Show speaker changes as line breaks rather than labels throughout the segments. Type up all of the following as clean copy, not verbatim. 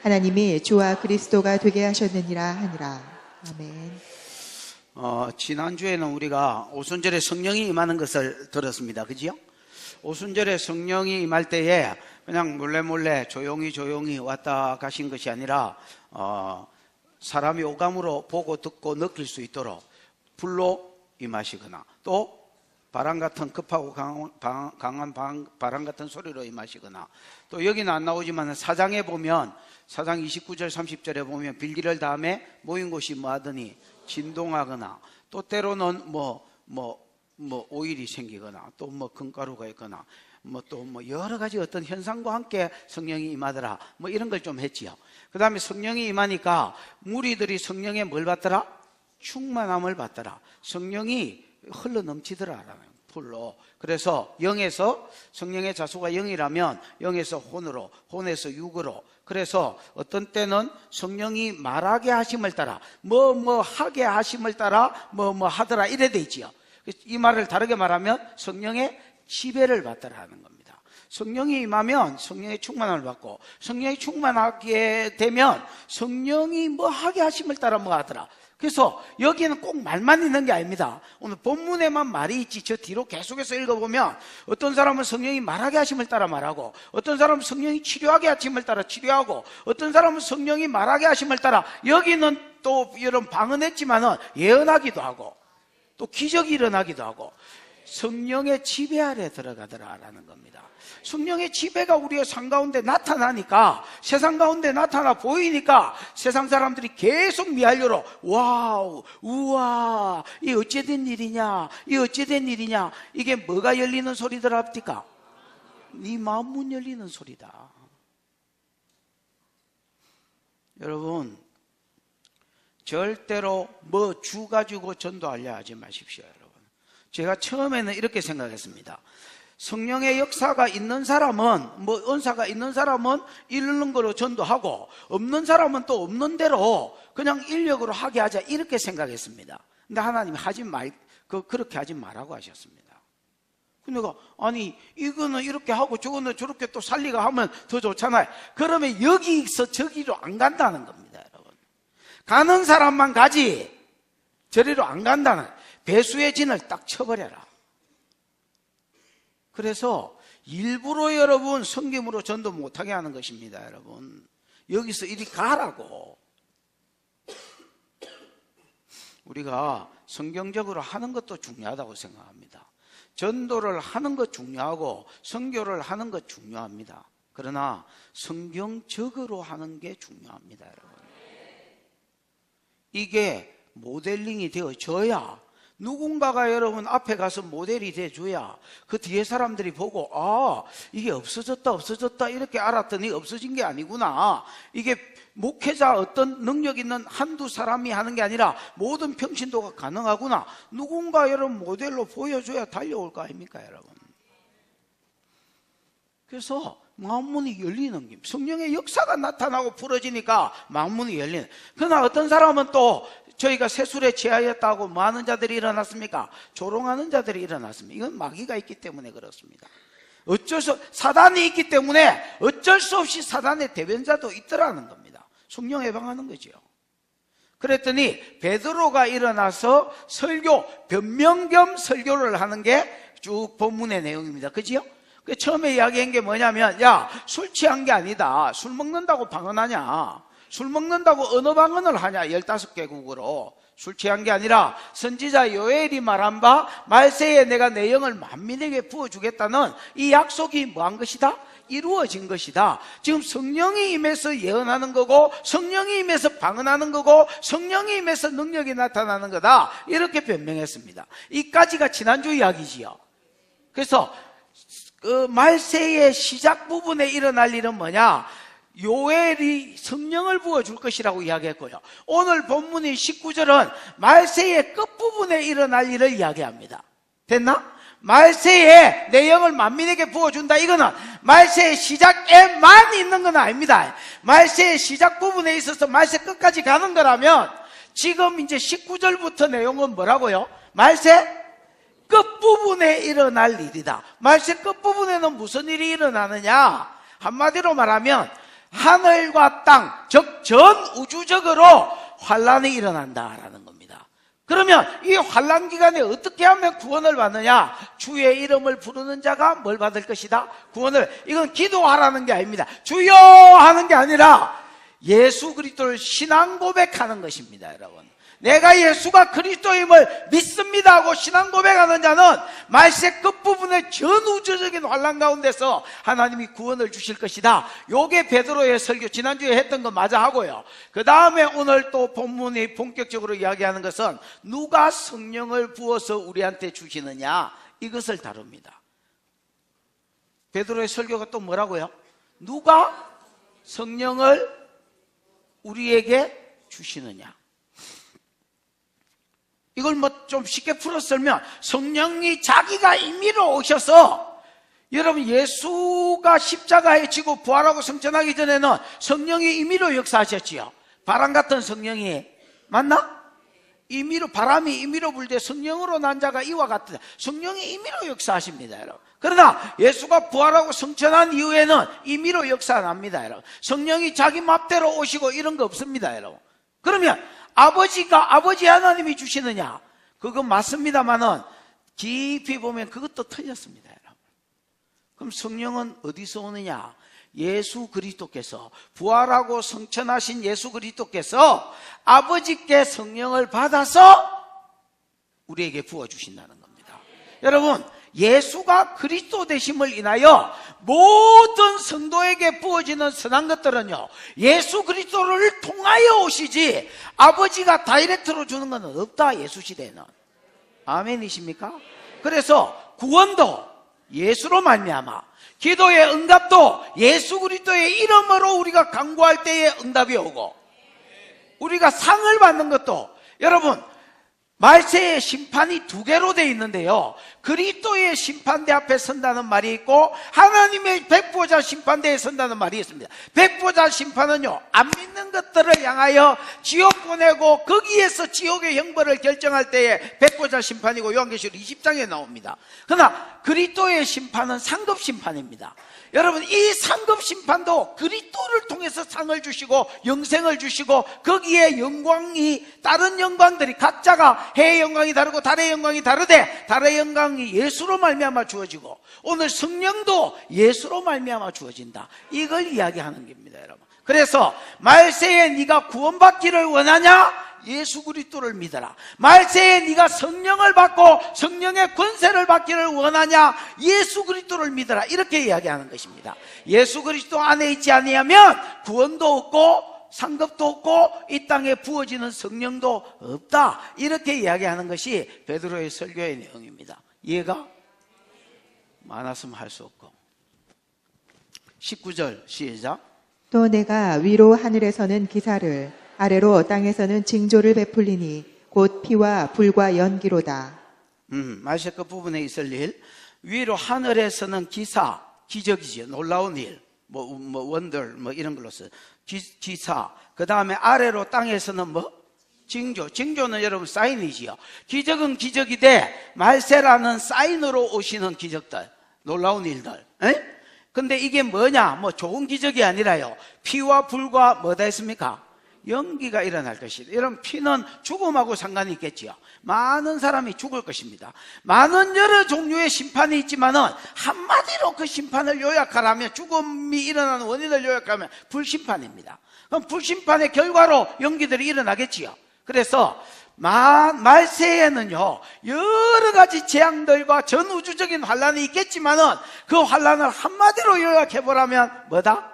하나님이 주와 그리스도가 되게 하셨느니라 하니라. 아멘.
지난주에는 우리가 오순절에 성령이 임하는 것을 들었습니다. 그지요? 오순절에 성령이 임할 때에 그냥 몰래 조용히 왔다 가신 것이 아니라 사람이 오감으로 보고 듣고 느낄 수 있도록 불로 임하시거나 또 바람 같은 급하고 강한 바람 같은 소리로 임하시거나 또 여기는 안 나오지만 사장에 보면 사장 29절 30절에 보면 빌기를 다음에 모인 곳이 뭐하더니 진동하거나 또 때로는 오일이 생기거나 또 금가루가 있거나 또 여러 가지 어떤 현상과 함께 성령이 임하더라 이런 걸 좀 했지요. 그 다음에 성령이 임하니까 무리들이 성령에 뭘 받더라? 충만함을 받더라. 성령이 흘러 넘치더라라는 풀로. 그래서 영에서 성령의 자소가 영이라면 영에서 혼으로, 혼에서 육으로. 그래서 어떤 때는 성령이 말하게 하심을 따라 하게 하심을 따라 하더라 이래 돼 있지요. 이 말을 다르게 말하면 성령의 지배를 받더라 하는 겁니다. 성령이 임하면 성령의 충만함을 받고 성령이 충만하게 되면 성령이 하게 하심을 따라 하더라. 그래서 여기에는 꼭 말만 있는 게 아닙니다. 오늘 본문에만 말이 있지 저 뒤로 계속해서 읽어보면 어떤 사람은 성령이 말하게 하심을 따라 말하고 어떤 사람은 성령이 치료하게 하심을 따라 치료하고 어떤 사람은 성령이 말하게 하심을 따라 여기는 또 이런 방언했지만은 예언하기도 하고 또 기적이 일어나기도 하고 성령의 지배 아래 들어가더라라는 겁니다. 성령의 지배가 우리의 삶 가운데 나타나니까 세상 가운데 나타나 보이니까 세상 사람들이 계속 미하려로 와우 우와 이 어찌된 일이냐 이 어찌된 일이냐 이게 뭐가 열리는 소리더랍니까? 네 마음 문 열리는 소리다. 여러분 절대로 주 가지고 전도하려 하지 마십시오. 여러분 제가 처음에는 이렇게 생각했습니다. 성령의 역사가 있는 사람은 은사가 있는 사람은 있는 거로 전도하고 없는 사람은 또 없는 대로 그냥 인력으로 하게 하자 이렇게 생각했습니다. 근데 하나님이 그렇게 하지 말라고 하셨습니다. 그러니까 아니 이거는 이렇게 하고 저거는 저렇게 또 살리가 하면 더 좋잖아요. 그러면 여기서 저기로 안 간다는 겁니다. 여러분 가는 사람만 가지 저리로 안 간다는 배수의 진을 딱 쳐버려라. 그래서 일부러 여러분 성김으로 전도 못하게 하는 것입니다. 여러분 여기서 이리 가라고. 우리가 성경적으로 하는 것도 중요하다고 생각합니다. 전도를 하는 것 중요하고 선교를 하는 것 중요합니다. 그러나 성경적으로 하는 게 중요합니다. 여러분 이게 모델링이 되어져야 누군가가 여러분 앞에 가서 모델이 돼줘야 그 뒤에 사람들이 보고 이게 없어졌다 이렇게 알았더니 없어진 게 아니구나. 이게 목회자 어떤 능력 있는 한두 사람이 하는 게 아니라 모든 평신도가 가능하구나. 누군가 여러분 모델로 보여줘야 달려올 거 아닙니까 여러분. 그래서 마음문이 열리는 길. 성령의 역사가 나타나고 풀어지니까 마음문이 열리는. 그러나 어떤 사람은 또 저희가 세술에 취하였다고 많은 자들이 일어났습니까? 조롱하는 자들이 일어났습니다. 이건 마귀가 있기 때문에 그렇습니다. 사단이 있기 때문에 어쩔 수 없이 사단의 대변자도 있더라는 겁니다. 성령 해방하는 거죠. 그랬더니 베드로가 일어나서 변명 겸 설교를 하는 게 쭉 본문의 내용입니다. 그지요? 처음에 이야기한 게 뭐냐면 술 취한 게 아니다. 술 먹는다고 방언하냐. 술 먹는다고 언어 방언을 하냐 15개국으로. 술 취한 게 아니라 선지자 요엘이 말한 바 말세에 내가 내 영을 만민에게 부어주겠다는 이 약속이 뭐한 것이다? 이루어진 것이다. 지금 성령이 임해서 예언하는 거고 성령이 임해서 방언하는 거고 성령이 임해서 능력이 나타나는 거다. 이렇게 변명했습니다. 이까지가 지난주 이야기지요. 그래서 그 말세의 시작 부분에 일어날 일은 뭐냐? 요엘이 성령을 부어줄 것이라고 이야기했고요. 오늘 본문인 19절은 말세의 끝부분에 일어날 일을 이야기합니다. 됐나? 말세에 내 영을 만민에게 부어준다. 이거는 말세의 시작에만 있는 건 아닙니다. 말세의 시작 부분에 있어서 말세 끝까지 가는 거라면 지금 이제 19절부터 내용은 뭐라고요? 말세 끝부분에 일어날 일이다. 말세 끝부분에는 무슨 일이 일어나느냐? 한마디로 말하면 하늘과 땅, 즉 전 우주적으로 환란이 일어난다라는 겁니다. 그러면 이 환란 기간에 어떻게 하면 구원을 받느냐? 주의 이름을 부르는 자가 뭘 받을 것이다? 구원을. 이건 기도하라는 게 아닙니다. 주여 하는 게 아니라 예수 그리스도를 신앙 고백하는 것입니다, 여러분. 내가 예수가 그리스도임을 믿습니다 하고 신앙 고백하는 자는 말세 끝부분의 전우주적인 환란 가운데서 하나님이 구원을 주실 것이다. 요게 베드로의 설교, 지난주에 했던 거 맞아 하고요. 그 다음에 오늘 또 본문이 본격적으로 이야기하는 것은 누가 성령을 부어서 우리한테 주시느냐, 이것을 다룹니다. 베드로의 설교가 또 뭐라고요? 누가 성령을 우리에게 주시느냐. 이걸 뭐 좀 쉽게 풀어 설면 성령이 자기가 임의로 오셔서, 여러분 예수가 십자가에 지고 부활하고 승천하기 전에는 성령이 임의로 역사하셨지요. 바람 같은 성령이 맞나? 임의로, 바람이 임의로 불 때 성령으로 난 자가 이와 같다. 성령이 임의로 역사하십니다, 여러분. 그러나 예수가 부활하고 승천한 이후에는 임의로 역사 안 합니다, 여러분. 성령이 자기 맘대로 오시고 이런 거 없습니다, 여러분. 그러면 아버지 하나님이 주시느냐? 그건 맞습니다만은 깊이 보면 그것도 틀렸습니다, 여러분. 그럼 성령은 어디서 오느냐? 예수 그리스도께서, 부활하고 승천하신 예수 그리스도께서 아버지께 성령을 받아서 우리에게 부어주신다는 겁니다. 여러분, 예수가 그리스도 되심을 인하여 모든 성도에게 부어지는 선한 것들은요, 예수 그리스도를 통하여 오시지 아버지가 다이렉트로 주는 것은 없다, 예수 시대에는. 아멘이십니까? 그래서 구원도 예수로 말미암아, 기도의 응답도 예수 그리스도의 이름으로 우리가 간구할 때에 응답이 오고, 우리가 상을 받는 것도, 여러분 말세의 심판이 두 개로 되어 있는데요, 그리스도의 심판대 앞에 선다는 말이 있고 하나님의 백보자 심판대에 선다는 말이 있습니다. 백보자 심판은요, 안 믿는 것들을 향하여 지옥 보내고 거기에서 지옥의 형벌을 결정할 때에 백보자 심판이고 요한계시록 20장에 나옵니다. 그러나 그리스도의 심판은 상급 심판입니다. 여러분, 이 상급 심판도 그리스도를 통해서 상을 주시고 영생을 주시고, 거기에 영광이, 다른 영광들이 각자가 해의 영광이 다르고 달의 영광이 다르되 달의 영광이 예수로 말미암아 주어지고, 오늘 성령도 예수로 말미암아 주어진다, 이걸 이야기하는 겁니다, 여러분. 그래서 말세에 네가 구원받기를 원하냐? 예수 그리스도를 믿어라. 말세에 네가 성령을 받고 성령의 권세를 받기를 원하냐? 예수 그리스도를 믿어라. 이렇게 이야기하는 것입니다. 예수 그리스도 안에 있지 아니하면 구원도 없고 상급도 없고 이 땅에 부어지는 성령도 없다, 이렇게 이야기하는 것이 베드로의 설교의 내용입니다. 이해가 많았으면 할 수 없고. 19절 시작.
또 내가 위로 하늘에서는 기사를, 아래로 땅에서는 징조를 베풀리니 곧 피와 불과 연기로다.
말세 끝 부분에 있을 일, 위로 하늘에서는 기사, 기적이죠, 놀라운 일, 원더, 이런 걸로 써. 기사. 그 다음에 아래로 땅에서는 징조. 징조는 여러분 사인이지요. 기적은 기적이되 말세라는 사인으로 오시는 기적들, 놀라운 일들. 근데 이게 뭐냐? 좋은 기적이 아니라요, 피와 불과 뭐다 했습니까? 연기가 일어날 것이다. 이런 피는 죽음하고 상관이 있겠지요. 많은 사람이 죽을 것입니다. 많은 여러 종류의 심판이 있지만은 한마디로 그 심판을 요약하라면, 죽음이 일어나는 원인을 요약하면 불심판입니다. 그럼 불심판의 결과로 연기들이 일어나겠지요. 그래서 말세에는요, 여러 가지 재앙들과 전우주적인 환란이 있겠지만은 그 환란을 한마디로 요약해보라면 뭐다?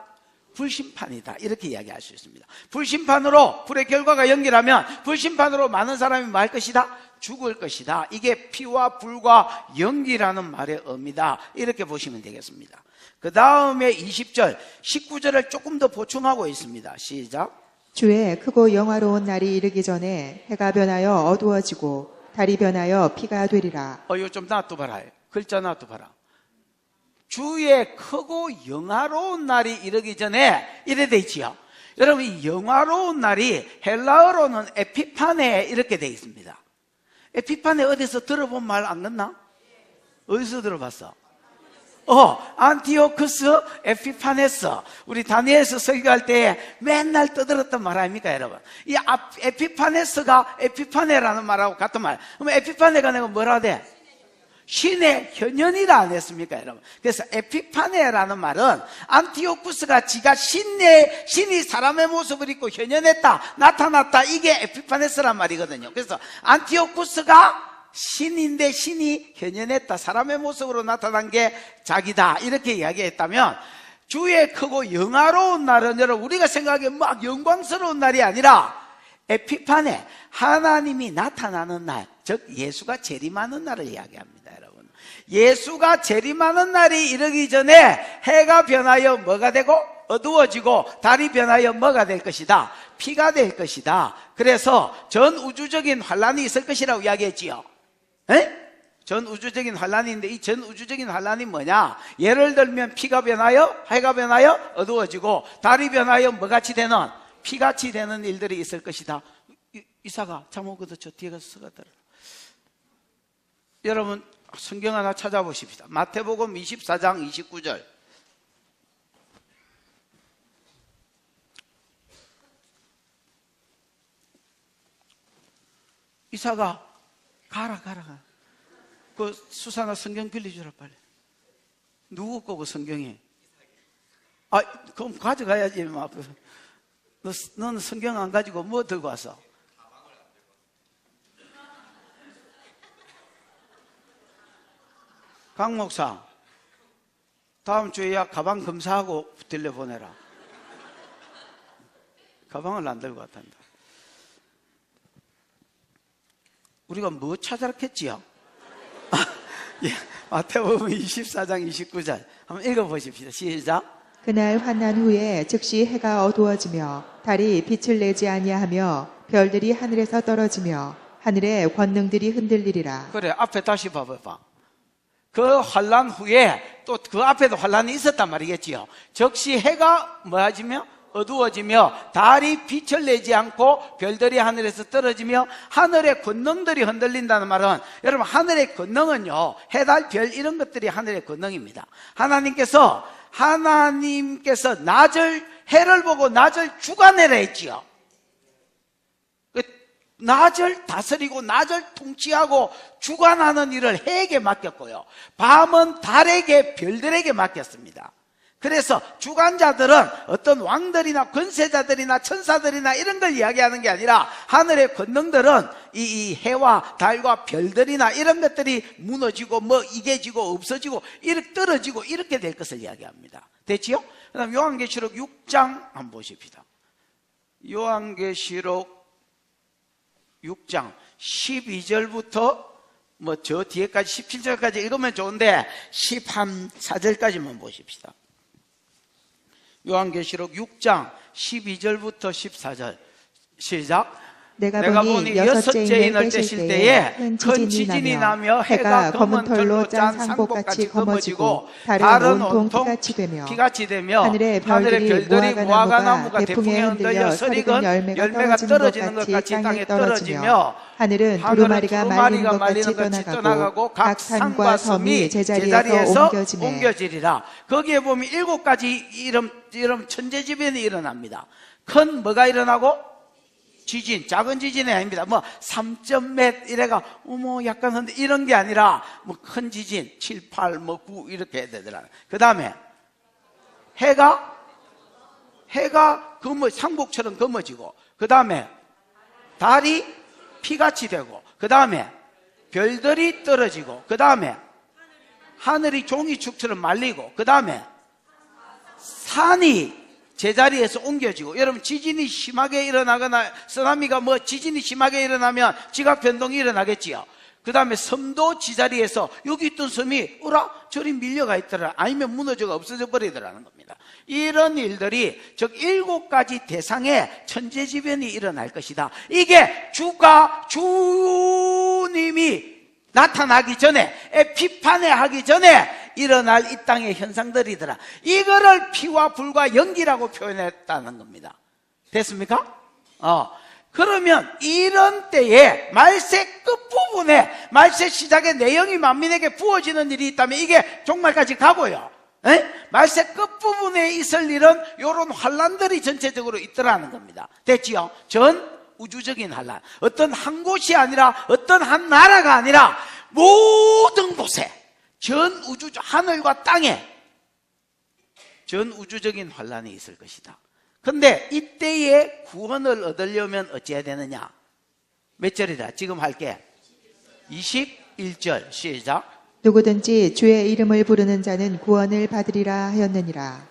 불심판이다, 이렇게 이야기할 수 있습니다. 불심판으로, 불의 결과가 연기라면 불심판으로 많은 사람이 뭐 할 것이다? 죽을 것이다. 이게 피와 불과 연기라는 말의 의미다, 이렇게 보시면 되겠습니다. 그 다음에 20절, 19절을 조금 더 보충하고 있습니다. 시작.
주의 크고 영화로운 날이 이르기 전에 해가 변하여 어두워지고 달이 변하여 피가 되리라.
이거 좀 놔둬봐라. 글자 놔둬봐라. 주의 크고 영화로운 날이 이르기 전에, 이래 돼 있지요. 여러분, 이 영화로운 날이 헬라어로는 에피파네 이렇게 돼 있습니다. 에피파네 어디서 들어본 말 안 듣나? 어디서 들어봤어? 안티오쿠스 에피파네스. 우리 다니엘서 설교할 때 맨날 떠들었던 말 아닙니까, 여러분? 이 에피파네스가 에피파네라는 말하고 같은 말. 그럼 에피파네가 내가 뭐라 돼? 신의 현현이라 안 했습니까, 여러분? 그래서 에피파네라는 말은 안티오쿠스가 지가 신이 사람의 모습을 입고 현현했다, 나타났다, 이게 에피파네스란 말이거든요. 그래서 안티오쿠스가 신인데 신이 현현했다, 사람의 모습으로 나타난 게 자기다, 이렇게 이야기했다면, 주의 크고 영화로운 날은 여러분 우리가 생각하기에 막 영광스러운 날이 아니라 에피파네, 하나님이 나타나는 날, 즉 예수가 재림하는 날을 이야기합니다, 여러분. 예수가 재림하는 날이 이르기 전에 해가 변하여 뭐가 되고 어두워지고 달이 변하여 뭐가 될 것이다? 피가 될 것이다. 그래서 전 우주적인 환란이 있을 것이라고 이야기했지요. 전 우주적인 환란이 있는데 이 전 우주적인 환란이 뭐냐? 예를 들면 피가 변하여 해가 변하여 어두워지고 달이 변하여 뭐같이 되는 피같이 되는 일들이 있을 것이다. 이사가 잠옷 저 뒤에 가서 서가더라. 여러분 성경 하나 찾아보십시다. 마태복음 24장 29절. 이사가 가라. 그 수산아 성경 빌려주라 빨리. 누구 거고 성경이? 그럼 가져가야지. 너는 성경 안 가지고 뭐 들고 왔어? 강 목사, 다음 주에야 가방 검사하고 들려보내라. 가방을 안 들고 왔단다. 우리가 뭐 찾아냈겠지요? 예, 마태복음 24장 29절 한번 읽어보십시다. 시작.
그날 환난 후에 즉시 해가 어두워지며 달이 빛을 내지 아니하며 별들이 하늘에서 떨어지며 하늘의 권능들이 흔들리리라.
그래, 앞에 다시 봐봐. 그 환난 후에 또 그 앞에도 환난이 있었단 말이겠지요. 즉시 해가 뭐하지며 어두워지며 달이 빛을 내지 않고 별들이 하늘에서 떨어지며 하늘의 권능들이 흔들린다는 말은, 여러분 하늘의 권능은요, 해달 별 이런 것들이 하늘의 권능입니다. 하나님께서 해를 보고 낮을 주관해라 했지요. 낮을 다스리고 낮을 통치하고 주관하는 일을 해에게 맡겼고요, 밤은 달에게 별들에게 맡겼습니다. 그래서 주관자들은 어떤 왕들이나 권세자들이나 천사들이나 이런 걸 이야기하는 게 아니라 하늘의 권능들은 이 해와 달과 별들이나 이런 것들이 무너지고 뭐 이게지고 없어지고 이렇게 떨어지고 이렇게 될 것을 이야기합니다. 됐지요? 그 다음 요한계시록 6장 한번 보십시다. 요한계시록 6장 12절부터 뭐 저 뒤에까지 17절까지 읽으면 좋은데 14절까지만 보십시다. 요한계시록 6장 12절부터 14절 시작. 내가 보니 여섯째 인을 떼실 때에 큰 지진이 나며 해가 검은 털로 짠 상복같이 검어지고 달은 온통 피같이 되며 하늘의 별들이 무화과 나무가 대풍에 흔들려 서리건 열매가 떨어지는 것 같이 땅에 떨어지며
하늘은 두루마리가 말리는 것 같이 떠나가고 각 산과 섬이 제자리에서
옮겨지리라. 거기에 보면 7가지 이런 천재지변이 일어납니다. 큰 뭐가 일어나고? 지진, 작은 지진이 아닙니다. 뭐 3몇 이래가 약간 흔들 이런 게 아니라 뭐 큰 지진 7, 8, 뭐 9 이렇게 해야 되더라. 그 다음에 해가 상복처럼 검어지고, 그 다음에 달이 피같이 되고, 그 다음에 별들이 떨어지고, 그 다음에 하늘이 종이축처럼 말리고, 그 다음에 산이 제자리에서 옮겨지고. 여러분 지진이 심하게 일어나거나 쓰나미가 지진이 심하게 일어나면 지각 변동이 일어나겠지요. 그 다음에 섬도 지자리에서 여기 있던 섬이 저리 밀려가 있더라, 아니면 무너져가 없어져 버리더라는 겁니다. 이런 일들이 즉 7가지 대상의 천재지변이 일어날 것이다. 이게 주님이 나타나기 전에, 에피파네 하기 전에 일어날 이 땅의 현상들이더라. 이거를 피와 불과 연기라고 표현했다는 겁니다. 됐습니까? 그러면 이런 때에 말세 끝부분에 말세 시작에 내용이 만민에게 부어지는 일이 있다면 이게 종말까지 가고요. 말세 끝부분에 있을 일은 이런 환란들이 전체적으로 있더라는 겁니다. 됐지요? 전 우주적인 환란. 어떤 한 곳이 아니라 어떤 한 나라가 아니라 모든 곳에 전 우주 하늘과 땅에 전 우주적인 환란이 있을 것이다. 근데 이때에 구원을 얻으려면 어찌해야 되느냐? 몇 절이다? 지금 할게. 21절 시작.
누구든지 주의 이름을 부르는 자는 구원을 받으리라 하였느니라.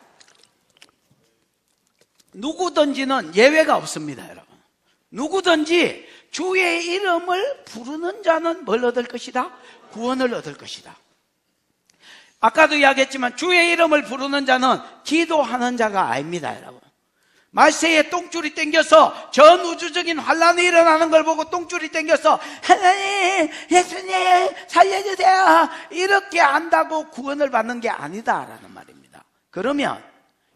누구든지는 예외가 없습니다, 여러분. 누구든지 주의 이름을 부르는 자는 뭘 얻을 것이다? 구원을 얻을 것이다. 아까도 이야기했지만 주의 이름을 부르는 자는 기도하는 자가 아닙니다, 여러분. 말세에 똥줄이 땡겨서 전 우주적인 환란이 일어나는 걸 보고 똥줄이 땡겨서 하나님, 예수님 살려주세요 이렇게 한다고 구원을 받는 게 아니다라는 말입니다. 그러면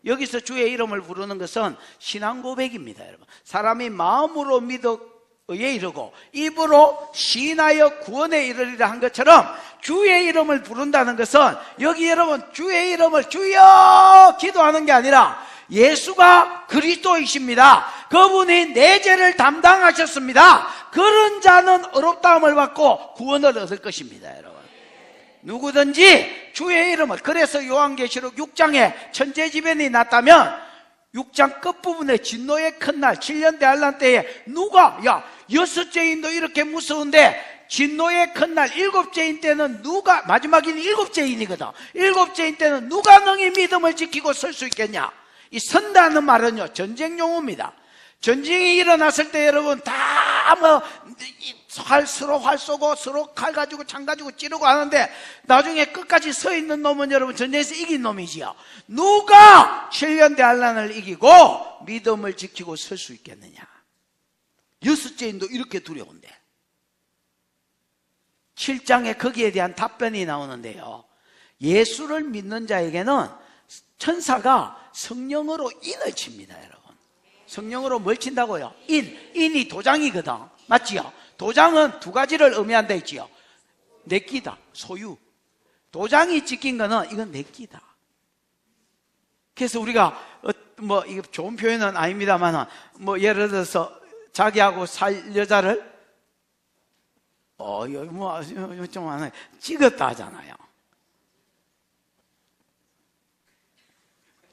여기서 주의 이름을 부르는 것은 신앙 고백입니다, 여러분. 사람이 마음으로 믿어 의에 이르고 입으로 시인하여 구원에 이르리라 한 것처럼 주의 이름을 부른다는 것은 여기 여러분 주의 이름을 주여 기도하는 게 아니라 예수가 그리스도이십니다. 그분이 내 죄를 담당하셨습니다. 그런 자는 의롭다함을 받고 구원을 얻을 것입니다, 여러분. 누구든지 주의 이름을, 그래서 요한계시록 6장에 천재지변이 났다면 6장 끝부분에 진노의 큰 날 7년 대환란 때에 누가 여섯째인도 이렇게 무서운데 진노의 큰 날 일곱째인 때는 누가, 마지막인 일곱째인이거든. 일곱째인 때는 누가 능히 믿음을 지키고 설 수 있겠냐? 이 선다는 말은요 전쟁 용어입니다. 전쟁이 일어났을 때 여러분 다 서로 활 쏘고 서로 칼 가지고 창 가지고 찌르고 하는데 나중에 끝까지 서 있는 놈은 여러분 전쟁에서 이긴 놈이지요. 누가 7년 대환란을 이기고 믿음을 지키고 설 수 있겠느냐? 여섯째인도 이렇게 두려운데 7장에 거기에 대한 답변이 나오는데요. 예수를 믿는 자에게는 천사가 성령으로 인을 칩니다, 여러분. 성령으로 뭘 친다고요? 인이 도장이거든. 맞지요? 도장은 두 가지를 의미한다 했지요. 내 끼다, 소유. 도장이 찍힌 거는 이건 내 끼다. 그래서 우리가 이거 좋은 표현은 아닙니다만 예를 들어서 자기하고 살 여자를 좀 안 찍었다 하잖아요.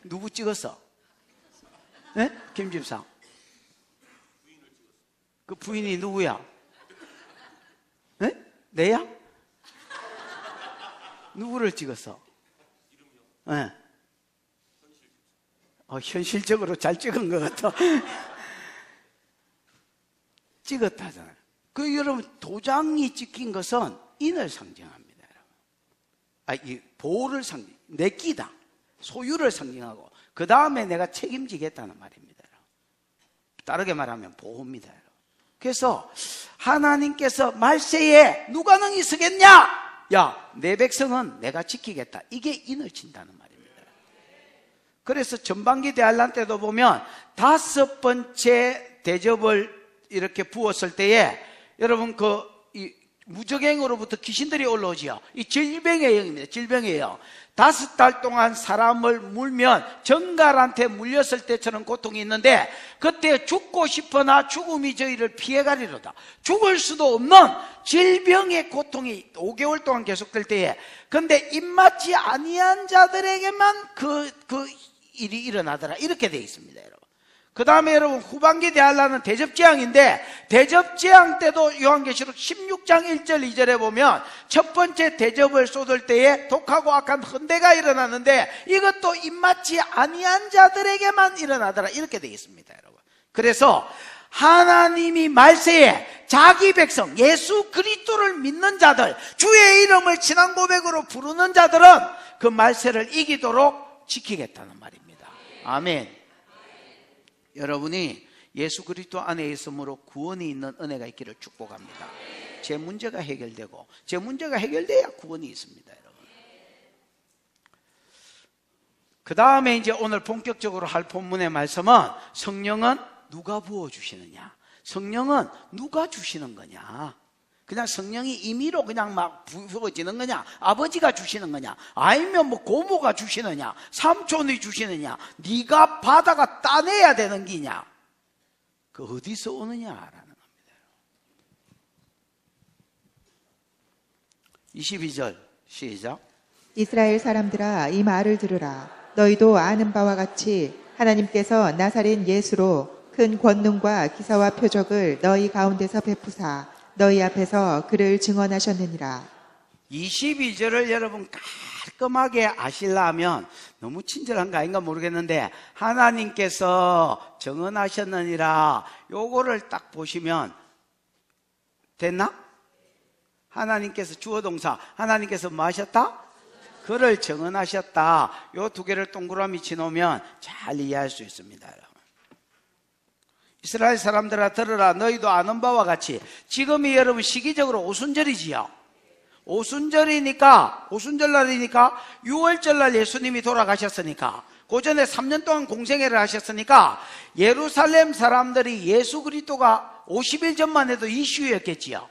누구 찍었어? 네? 김 집사. 그 부인이 누구야? 네? 내야? 누구를 찍었어? 네. 현실적으로 잘 찍은 것 같아. 찍었다 하잖아요. 여러분, 도장이 찍힌 것은 인을 상징합니다, 여러분. 이 보호를 내 끼다. 소유를 상징하고 그 다음에 내가 책임지겠다는 말입니다. 다르게 말하면 보호입니다. 그래서 하나님께서 말세에 누가 능히 서겠냐? 내 백성은 내가 지키겠다. 이게 인을 친다는 말입니다. 그래서 전반기 대환란 때도 보면 5번째 대접을 이렇게 부었을 때에 여러분 이 무적행으로부터 귀신들이 올라오지요. 이 질병의 영입니다. 질병의 영. 5달 동안 사람을 물면 정갈한테 물렸을 때처럼 고통이 있는데 그때 죽고 싶으나 죽음이 저희를 피해가리로다. 죽을 수도 없는 질병의 고통이 5개월 동안 계속될 때에 근데 입맞지 아니한 자들에게만 그 일이 일어나더라. 이렇게 되어 있습니다, 여러분. 그 다음에 여러분 후반기 대환란은 대접재앙인데 대접재앙 때도 요한계시록 16장 1절 2절에 보면 첫 번째 대접을 쏟을 때에 독하고 악한 헌대가 일어나는데 이것도 입맞지 아니한 자들에게만 일어나더라. 이렇게 되어 있습니다, 여러분. 그래서 하나님이 말세에 자기 백성 예수 그리스도를 믿는 자들 주의 이름을 신앙 고백으로 부르는 자들은 그 말세를 이기도록 지키겠다는 말입니다. 아멘. 여러분이 예수 그리스도 안에 있으므로 구원이 있는 은혜가 있기를 축복합니다. 제 문제가 해결되고 제 문제가 해결돼야 구원이 있습니다, 여러분. 그 다음에 이제 오늘 본격적으로 할 본문의 말씀은 성령은 누가 부어주시느냐? 성령은 누가 주시는 거냐? 그냥 성령이 임의로 그냥 막 부어지는 거냐? 아버지가 주시는 거냐? 아니면 뭐 고모가 주시느냐? 삼촌이 주시느냐? 네가 받아가 따내야 되는 기냐? 그 어디서 오느냐라는 겁니다. 22절 시작.
이스라엘 사람들아 이 말을 들으라. 너희도 아는 바와 같이 하나님께서 나사렛 예수로 큰 권능과 기사와 표적을 너희 가운데서 베푸사 너희 앞에서 그를 증언하셨느니라.
22절을 여러분 깔끔하게 아시려면 너무 친절한 거 아닌가 모르겠는데 하나님께서 증언하셨느니라 요거를 딱 보시면 됐나? 하나님께서 주어 동사 하나님께서 뭐 하셨다? 그를 증언하셨다. 요 두 개를 동그라미 치놓으면 잘 이해할 수 있습니다. 이스라엘 사람들아 들으라. 너희도 아는 바와 같이 지금이 여러분 시기적으로 오순절이지요. 오순절이니까 오순절날이니까 6월절날 예수님이 돌아가셨으니까 그 전에 3년 동안 공생애를 하셨으니까 예루살렘 사람들이 예수 그리스도가 50일 전만 해도 이슈였겠지요.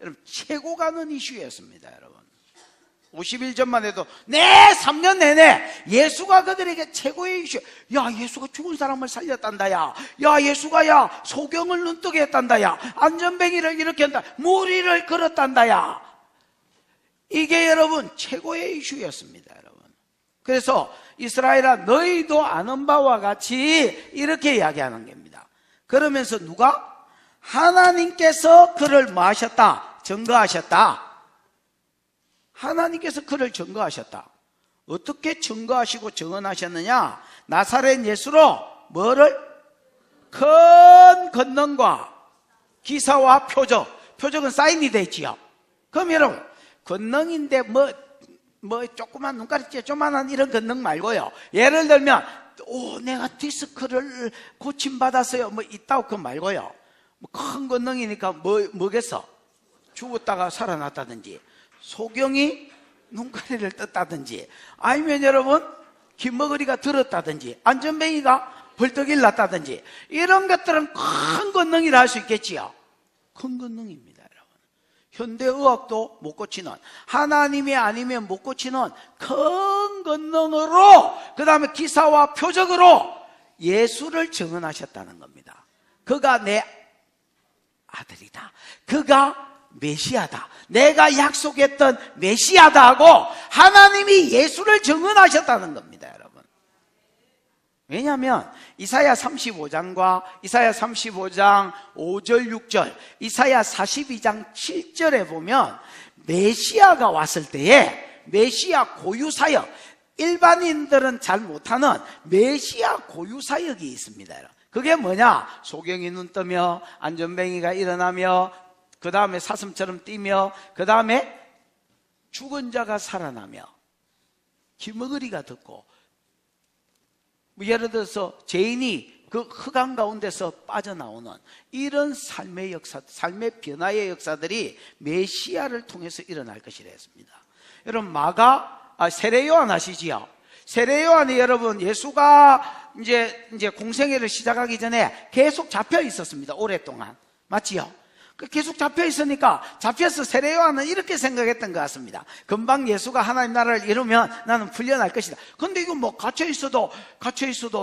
여러분 최고 가는 이슈였습니다. 여러분 50일 전만 해도 3년 내내 예수가 그들에게 최고의 이슈. 야 예수가 죽은 사람을 살렸단다. 야 예수가 소경을 눈뜨게 했단다. 야 안전뱅이를 이렇게 한다. 무리를 걸었단다. 야 이게 여러분 최고의 이슈였습니다. 여러분 그래서 이스라엘아 너희도 아는 바와 같이 이렇게 이야기하는 겁니다. 그러면서 누가? 하나님께서 그를 뭐 하셨다? 증거하셨다. 하나님께서 그를 증거하셨다. 어떻게 증거하시고 증언하셨느냐? 나사렛 예수로 뭐를? 큰 권능과 기사와 표적은 사인이 되어 있지요. 그럼 여러분 권능인데 뭐 조그만 눈가리째 조만한 이런 권능 말고요. 예를 들면 내가 디스크를 고침받았어요 뭐 있다고 그거 말고요. 큰 권능이니까 뭐겠어? 죽었다가 살아났다든지 소경이 눈가리를 떴다든지 아니면 여러분 김머거리가 들었다든지 안전뱅이가 벌떡 일났다든지 이런 것들은 큰 권능이라 할 수 있겠지요. 큰 권능입니다. 여러분 현대의학도 못 고치는 하나님이 아니면 못 고치는 큰 권능으로 그 다음에 기사와 표적으로 예수를 증언하셨다는 겁니다. 그가 내 아들이다. 그가 메시아다. 내가 약속했던 메시아다 하고 하나님이 예수를 증언하셨다는 겁니다. 여러분 왜냐하면 이사야 35장과 이사야 35장 5절 6절 이사야 42장 7절에 보면 메시아가 왔을 때에 메시아 고유사역 일반인들은 잘 못하는 메시아 고유사역이 있습니다. 그게 뭐냐? 소경이 눈 뜨며 안전뱅이가 일어나며 그 다음에 사슴처럼 뛰며 그 다음에 죽은 자가 살아나며 기머거리가 듣고 예를 들어서 죄인이 그 흑암 가운데서 빠져나오는 이런 삶의 역사, 삶의 변화의 역사들이 메시아를 통해서 일어날 것이라 했습니다. 여러분 세례 요한 아시지요? 세례 요한이 여러분 예수가 이제 공생애를 시작하기 전에 계속 잡혀 있었습니다. 오랫동안 맞지요? 계속 잡혀 있으니까 잡혀서 세례 요한은 이렇게 생각했던 것 같습니다. 금방 예수가 하나님 나라를 이루면 나는 풀려날 것이다. 근데 이거 뭐 갇혀 있어도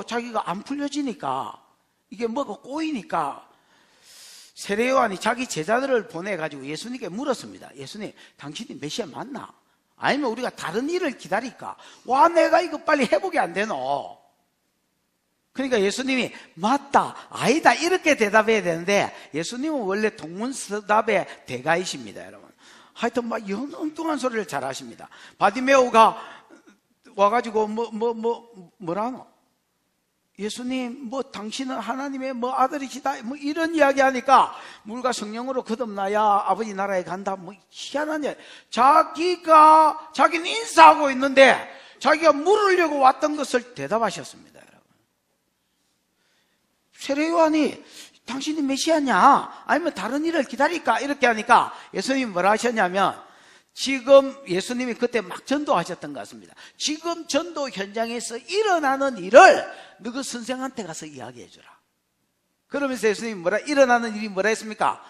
자기가 안 풀려지니까 이게 뭐가 꼬이니까 세례 요한이 자기 제자들을 보내가지고 예수님께 물었습니다. 예수님 당신이 메시아 맞나? 아니면 우리가 다른 일을 기다릴까? 내가 이거 빨리 회복이 안 되노? 그러니까 예수님이 맞다, 아니다 이렇게 대답해야 되는데 예수님은 원래 동문서답의 대가이십니다. 여러분 하여튼 막 엉뚱한 소리를 잘 하십니다. 바디메오가 와가지고 뭐라노? 예수님 당신은 하나님의 아들이시다 이런 이야기 하니까 물과 성령으로 거듭나야 아버지 나라에 간다 희한한 일. 자기는 인사하고 있는데 자기가 물으려고 왔던 것을 대답하셨습니다. 세례 요한이 당신이 메시아냐? 아니면 다른 일을 기다릴까? 이렇게 하니까 예수님이 뭐라 하셨냐면 지금 예수님이 그때 막 전도하셨던 것 같습니다. 지금 전도 현장에서 일어나는 일을 너희 선생한테 가서 이야기해 주라. 그러면서 예수님이 일어나는 일이 뭐라 했습니까?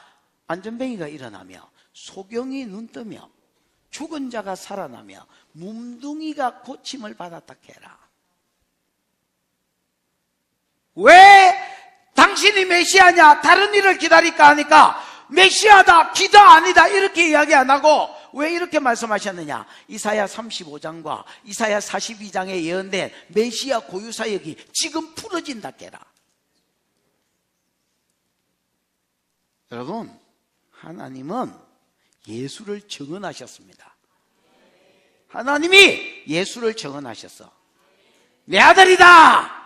안전뱅이가 일어나며, 소경이 눈 뜨며, 죽은 자가 살아나며, 뭉둥이가 고침을 받았다 해라. 왜 당신이 메시아냐? 다른 일을 기다릴까 하니까 메시아다, 기다 아니다 이렇게 이야기 안 하고 왜 이렇게 말씀하셨느냐? 이사야 35장과 이사야 42장에 예언된 메시아 고유 사역이 지금 풀어진다 깨라. 여러분, 하나님은 예수를 증언하셨습니다. 하나님이 예수를 증언하셨어. 내 아들이다.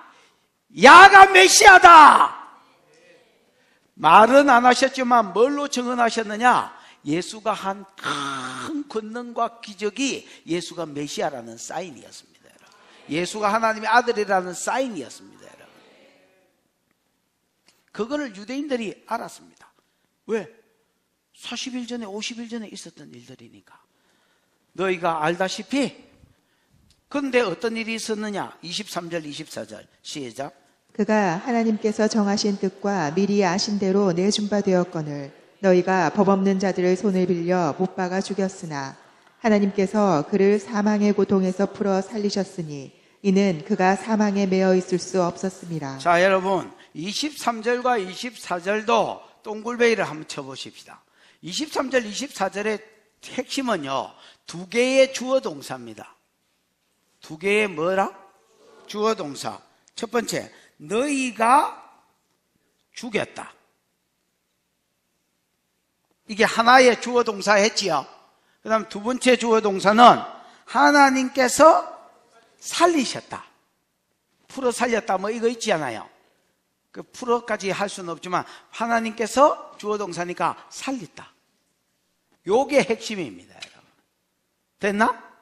야가 메시아다. 말은 안 하셨지만 뭘로 증언하셨느냐? 예수가 한 큰 권능과 기적이 예수가 메시아라는 사인이었습니다. 예수가 하나님의 아들이라는 사인이었습니다. 그거를 유대인들이 알았습니다. 왜? 40일 전에 50일 전에 있었던 일들이니까. 너희가 알다시피 그런데 어떤 일이 있었느냐? 23절 24절 시작.
그가 하나님께서 정하신 뜻과 미리 아신 대로 내준 바 되었거늘 너희가 법 없는 자들의 손을 빌려 못 박아 죽였으나 하나님께서 그를 사망의 고통에서 풀어 살리셨으니 이는 그가 사망에 매어 있을 수 없었습니다.
자, 여러분 23절과 24절도 동굴베이를 한번 쳐보십시다. 23절 24절의 핵심은요, 두 개의 주어 동사입니다. 두 개의 뭐라? 주어 동사. 첫 번째, 너희가 죽였다. 이게 하나의 주어 동사 했지요. 그 다음 두 번째 주어 동사는 하나님께서 살리셨다. 풀어 살렸다 뭐 이거 있지 않아요. 그 풀어까지 할 수는 없지만 하나님께서 주어 동사니까 살렸다. 요게 핵심입니다, 여러분. 됐나?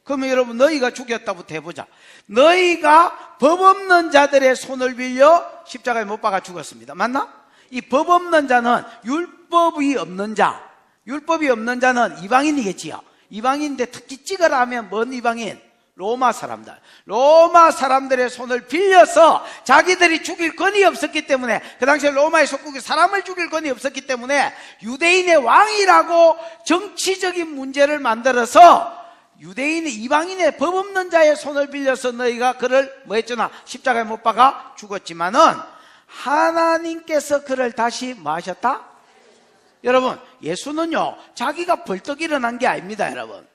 그러면 여러분 너희가 죽였다부터 해보자. 너희가 법 없는 자들의 손을 빌려 십자가에 못 박아 죽었습니다. 맞나? 이 법 없는 자는 율법이 없는 자. 율법이 없는 자는 이방인이겠지요. 이방인인데 특히 찍으라 하면 뭔 이방인? 로마 사람들. 로마 사람들의 손을 빌려서 자기들이 죽일 권이 없었기 때문에, 그 당시에 로마의 속국이 사람을 죽일 권이 없었기 때문에 유대인의 왕이라고 정치적인 문제를 만들어서 유대인이 이방인의 법 없는 자의 손을 빌려서 너희가 그를 뭐 했잖아? 십자가에 못 박아 죽었지만은 하나님께서 그를 다시 뭐 하셨다? 여러분, 예수는요 자기가 벌떡 일어난 게 아닙니다. 여러분,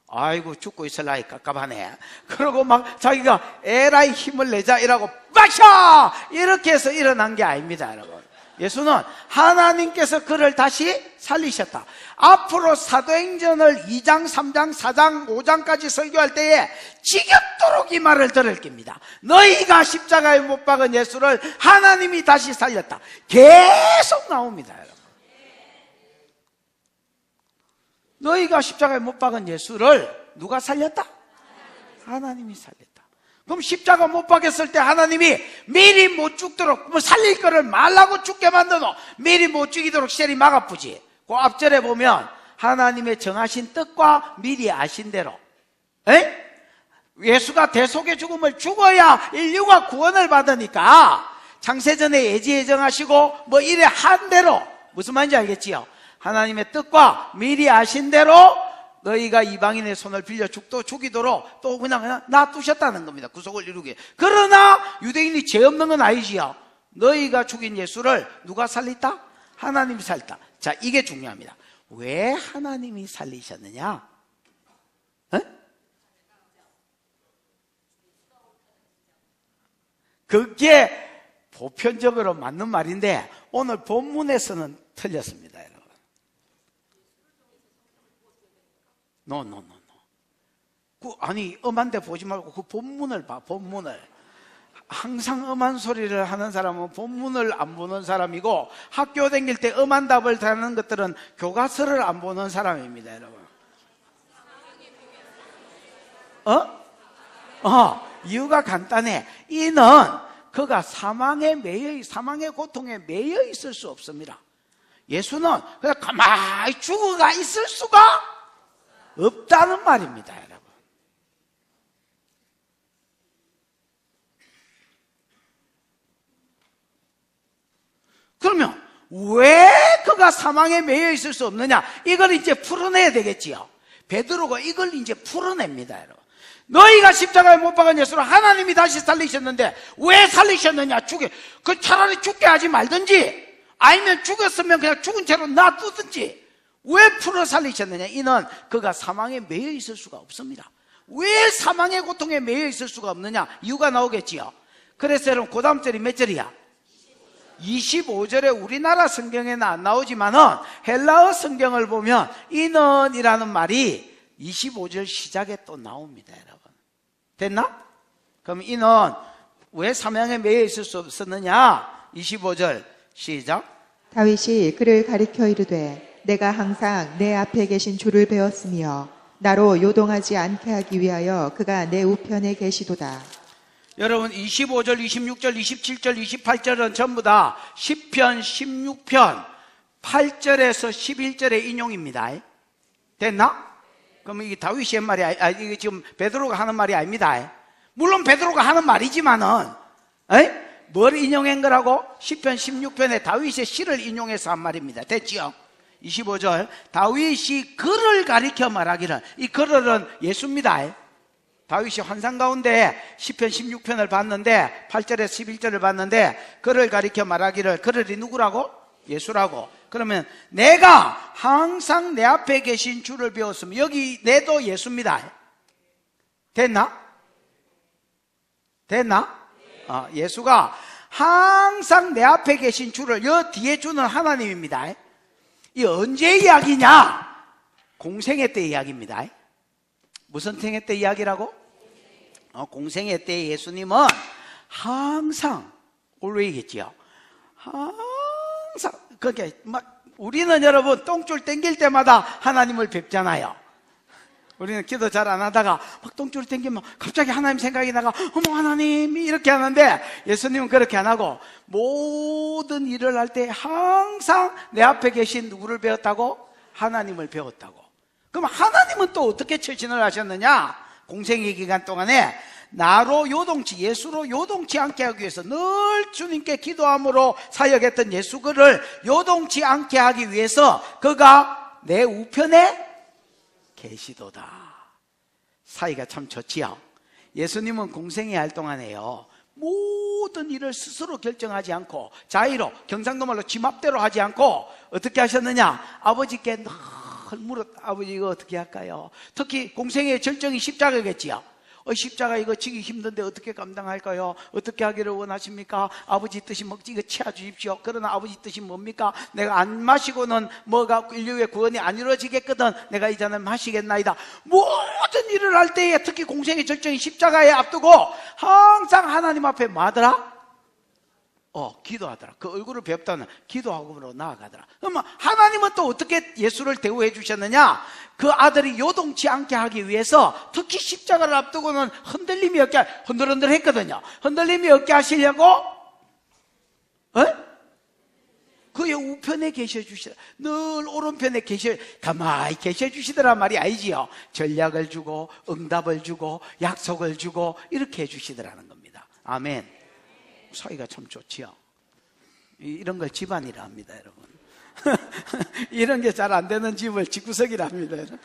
아이고 죽고 있을라이 깝깝하네 그러고 막 자기가 에라이 힘을 내자 이라고 빠샤 이렇게 해서 일어난 게 아닙니다. 여러분, 예수는 하나님께서 그를 다시 살리셨다. 앞으로 사도행전을 2장, 3장, 4장, 5장까지 설교할 때에 지겹도록 이 말을 들을 겁니다. 너희가 십자가에 못 박은 예수를 하나님이 다시 살렸다. 계속 나옵니다. 여러분, 너희가 십자가에 못 박은 예수를 누가 살렸다? 하나님이 살렸다. 그럼 십자가 못 박았을 때 하나님이 미리 못 죽도록 뭐 살릴 거를 말라고 죽게 만들어 미리 못 죽이도록 시절이 막아프지. 그 앞절에 보면 하나님의 정하신 뜻과 미리 아신 대로 예수가 대속의 죽음을 죽어야 인류가 구원을 받으니까 창세전에 예지예정하시고 뭐 이래 한 대로, 무슨 말인지 알겠지요? 하나님의 뜻과 미리 아신 대로 너희가 이방인의 손을 빌려 죽이도록 또 그냥 놔두셨다는 겁니다. 구속을 이루게. 그러나 유대인이 죄 없는 건 아니지요. 너희가 죽인 예수를 누가 살렸다? 하나님이 살렸다. 자, 이게 중요합니다. 왜 하나님이 살리셨느냐? 그게 보편적으로 맞는 말인데 오늘 본문에서는 틀렸습니다. 여러분. No. 아니 엄한 데 보지 말고 그 본문을 봐. 본문을. 항상 엄한 소리를 하는 사람은 본문을 안 보는 사람이고, 학교 다닐 때 엄한 답을 다는 것들은 교과서를 안 보는 사람입니다. 여러분, 이유가 간단해. 이는 그가 사망의 고통에 매여 있을 수 없습니다. 예수는 그냥 가만히 죽어가 있을 수가 없다는 말입니다. 여러분, 왜 그가 사망에 매여 있을 수 없느냐? 이걸 이제 풀어내야 되겠지요. 베드로가 이걸 이제 풀어냅니다, 여러분. 너희가 십자가에 못 박은 예수를 하나님이 다시 살리셨는데 왜 살리셨느냐? 그 차라리 죽게 하지 말든지, 아니면 죽었으면 그냥 죽은 채로 놔두든지. 왜 풀어 살리셨느냐? 이는 그가 사망에 매여 있을 수가 없습니다. 왜 사망의 고통에 매여 있을 수가 없느냐? 이유가 나오겠지요. 그래서 여러분, 그 다음 절이 몇 절이야? 25절에 우리나라 성경에는 안 나오지만은 헬라어 성경을 보면 이는이라는 말이 25절 시작에 또 나옵니다, 여러분. 됐나? 그럼 이는 왜 사망에 매여 있을 수 없었느냐? 25절 시작.
다윗이 그를 가리켜 이르되 내가 항상 내 앞에 계신 주를 배웠으며 나로 요동하지 않게 하기 위하여 그가 내 우편에 계시도다.
여러분, 25절, 26절, 27절, 28절은 전부 다 10편, 16편 8절에서 11절의 인용입니다. 됐나? 그럼 이게 다윗이 한 말이 이게 지금 베드로가 하는 말이 아닙니다. 물론 베드로가 하는 말이지만은 뭘 인용한 거라고? 10편, 16편에 다윗의 시를 인용해서 한 말입니다. 됐지요? 25절, 다윗이 그를 가리켜 말하기를, 이 그를은 예수입니다. 다윗이 환상 가운데 10편, 16편을 봤는데 8절에서 11절을 봤는데 그를 가리켜 말하기를, 그를이 누구라고? 예수라고. 그러면 내가 항상 내 앞에 계신 주를 배웠으면, 여기 내도 예수입니다. 됐나? 예수가 항상 내 앞에 계신 주를, 여 뒤에 주는 하나님입니다. 이 언제 이야기냐? 공생애 때 이야기입니다. 무슨 생애 때 이야기라고? 공생애 때 예수님은 항상, always겠지요. 항상, 그렇게 우리는 여러분 똥줄 땡길 때마다 하나님을 뵙잖아요. 우리는 기도 잘 안 하다가 막 똥줄 땡기면 갑자기 하나님 생각이 나가, 어머 하나님이 이렇게 하는데, 예수님은 그렇게 안 하고 모든 일을 할 때 항상 내 앞에 계신 누구를 배웠다고? 하나님을 배웠다고. 그럼 하나님은 또 어떻게 처신을 하셨느냐? 공생의 기간 동안에 나로 요동치, 예수로 요동치 않게 하기 위해서 늘 주님께 기도함으로 사역했던 예수, 그를 요동치 않게 하기 위해서 그가 내 우편에 계시도다. 사이가 참 좋지요. 예수님은 공생애 할 동안에요, 모든 일을 스스로 결정하지 않고 자의로, 경상도 말로 지 맘대로 하지 않고 어떻게 하셨느냐? 아버지께 늘 물었, 아버지 이거 어떻게 할까요? 특히 공생애의 절정이 십자가겠지요. 십자가 이거 지기 힘든데 어떻게 감당할까요? 어떻게 하기를 원하십니까? 아버지 뜻이 먹지, 이거 치아 주십시오. 그러나 아버지 뜻이 뭡니까? 내가 안 마시고는 뭐가 인류의 구원이 안 이루어지겠거든. 내가 이 잔을 마시겠나이다. 모든 일을 할 때에, 특히 공생의 절정이 십자가에 앞두고 항상 하나님 앞에 뭐 하더라? 기도하더라. 그 얼굴을 뵙다는 기도하고로 나아가더라. 그러면 하나님은 또 어떻게 예수를 대우해 주셨느냐? 그 아들이 요동치 않게 하기 위해서 특히 십자가를 앞두고는 흔들림이 없게, 흔들흔들 했거든요. 흔들림이 없게 하시려고 그의 우편에 계셔주시더라. 늘 오른편에 가만히 계셔주시더란 말이 아니지요. 전략을 주고 응답을 주고 약속을 주고 이렇게 해주시더라는 겁니다. 아멘. 사이가 참 좋지요. 이런 걸 집안이라 합니다, 여러분. 이런 게 잘 안 되는 집을 집구석이라 합니다, 여러분.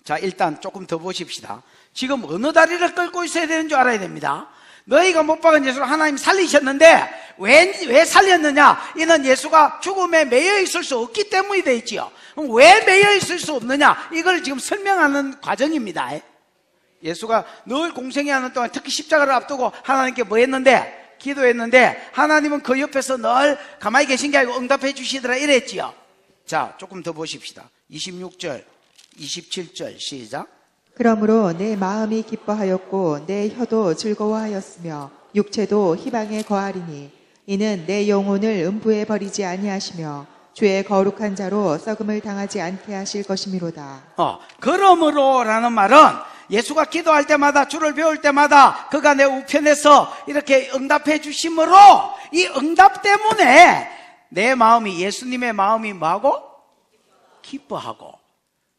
자, 일단 조금 더 보십시다. 지금 어느 다리를 끌고 있어야 되는 줄 알아야 됩니다. 너희가 못 박은 예수를 하나님 살리셨는데 왜 살렸느냐? 이는 예수가 죽음에 매여 있을 수 없기 때문이 되어 있지요. 그럼 왜 매여 있을 수 없느냐? 이걸 지금 설명하는 과정입니다. 예수가 늘 공생애 하는 동안 특히 십자가를 앞두고 하나님께 뭐 했는데? 기도했는데 하나님은 그 옆에서 늘 가만히 계신 게 아니고 응답해 주시더라 이랬지요. 자, 조금 더 보십시다. 26절, 27절 시작.
그러므로 내 마음이 기뻐하였고 내 혀도 즐거워하였으며 육체도 희망에 거하리니 이는 내 영혼을 음부에 버리지 아니하시며 주의 거룩한 자로 썩음을 당하지 않게 하실 것이미로다.
그러므로라는 말은 예수가 기도할 때마다, 주를 배울 때마다 그가 내 우편에서 이렇게 응답해 주심으로 이 응답 때문에 내 마음이, 예수님의 마음이 뭐하고? 기뻐하고.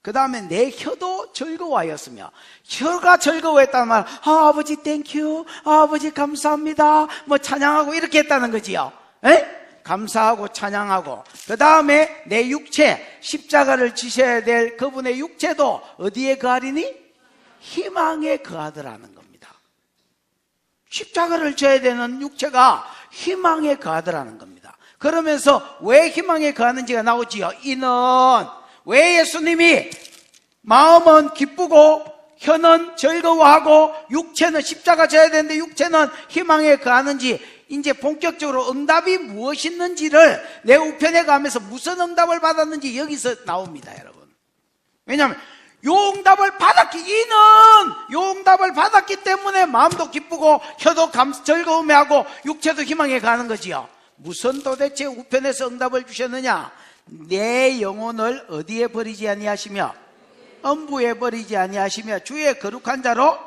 그 다음에 내 혀도 즐거워하였으며, 혀가 즐거워했다는 말, 아버지 땡큐, 아버지 감사합니다, 뭐 찬양하고 이렇게 했다는 거지요. 에? 감사하고 찬양하고, 그 다음에 내 육체, 십자가를 지셔야 될 그분의 육체도 어디에 거하리니? 희망에 거하더라는 겁니다. 십자가를 져야 되는 육체가 희망에 거하더라는 겁니다. 그러면서 왜 희망에 거하는지가 나오지요. 이는 왜 예수님이 마음은 기쁘고 혀는 즐거워하고 육체는 십자가 져야 되는데 육체는 희망에 거하는지, 이제 본격적으로 응답이 무엇이있는지를 내 우편에 가면서 무슨 응답을 받았는지 여기서 나옵니다, 여러분. 왜냐하면 요 응답을 받았기 때문에 마음도 기쁘고 혀도 즐거움해하고 육체도 희망에 가는 거지요. 무슨 도대체 우편에서 응답을 주셨느냐? 내 영혼을 어디에 버리지 아니하시며 엄부에 버리지 아니하시며 주의 거룩한 자로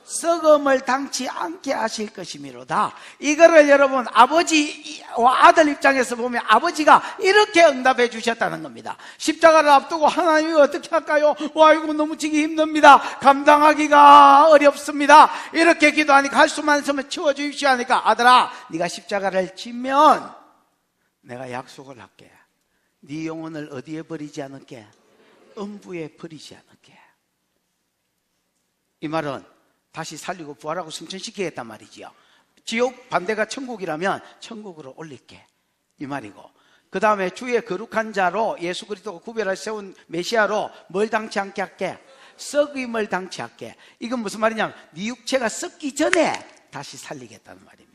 썩음을 당치 않게 하실 것이미로다. 이거를 여러분 아버지와 아들 입장에서 보면 아버지가 이렇게 응답해 주셨다는 겁니다. 십자가를 앞두고 하나님이 어떻게 할까요? 와, 이거 너무 지기 힘듭니다. 감당하기가 어렵습니다. 이렇게 기도하니까 할 수만 있으면 치워주십시오 하니까, 아들아, 네가 십자가를 지면 내가 약속을 할게. 네 영혼을 어디에 버리지 않을게? 음부에 버리지 않을게. 이 말은 다시 살리고 부활하고 승천시키겠단 말이지요. 지옥 반대가 천국이라면 천국으로 올릴게, 이 말이고, 그 다음에 주의 거룩한 자로 예수 그리스도가 구별하여 세운 메시아로 뭘 당치 않게 할게? 썩임을 당치 않게. 이건 무슨 말이냐면 네 육체가 썩기 전에 다시 살리겠다는 말입니다.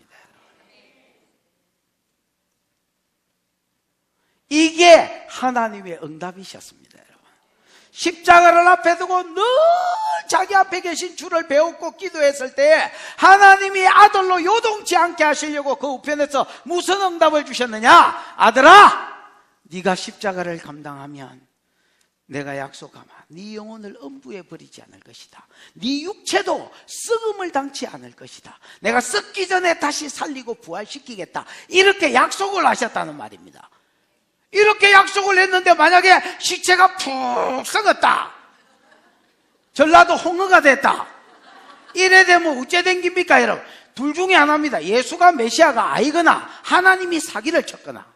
이게 하나님의 응답이셨습니다, 여러분. 십자가를 앞에 두고 늘 자기 앞에 계신 주를 배웠고 기도했을 때 하나님이 아들로 요동치 않게 하시려고 그 우편에서 무슨 응답을 주셨느냐? 아들아, 네가 십자가를 감당하면 내가 약속하마, 네 영혼을 음부에 버리지 않을 것이다. 네 육체도 썩음을 당치 않을 것이다. 내가 썩기 전에 다시 살리고 부활시키겠다. 이렇게 약속을 하셨다는 말입니다. 이렇게 약속을 했는데 만약에 시체가 푹 썩었다, 전라도 홍어가 됐다, 이래 되면 어째 된 겁니까, 여러분? 둘 중에 하나입니다. 예수가 메시아가 아니거나 하나님이 사기를 쳤거나.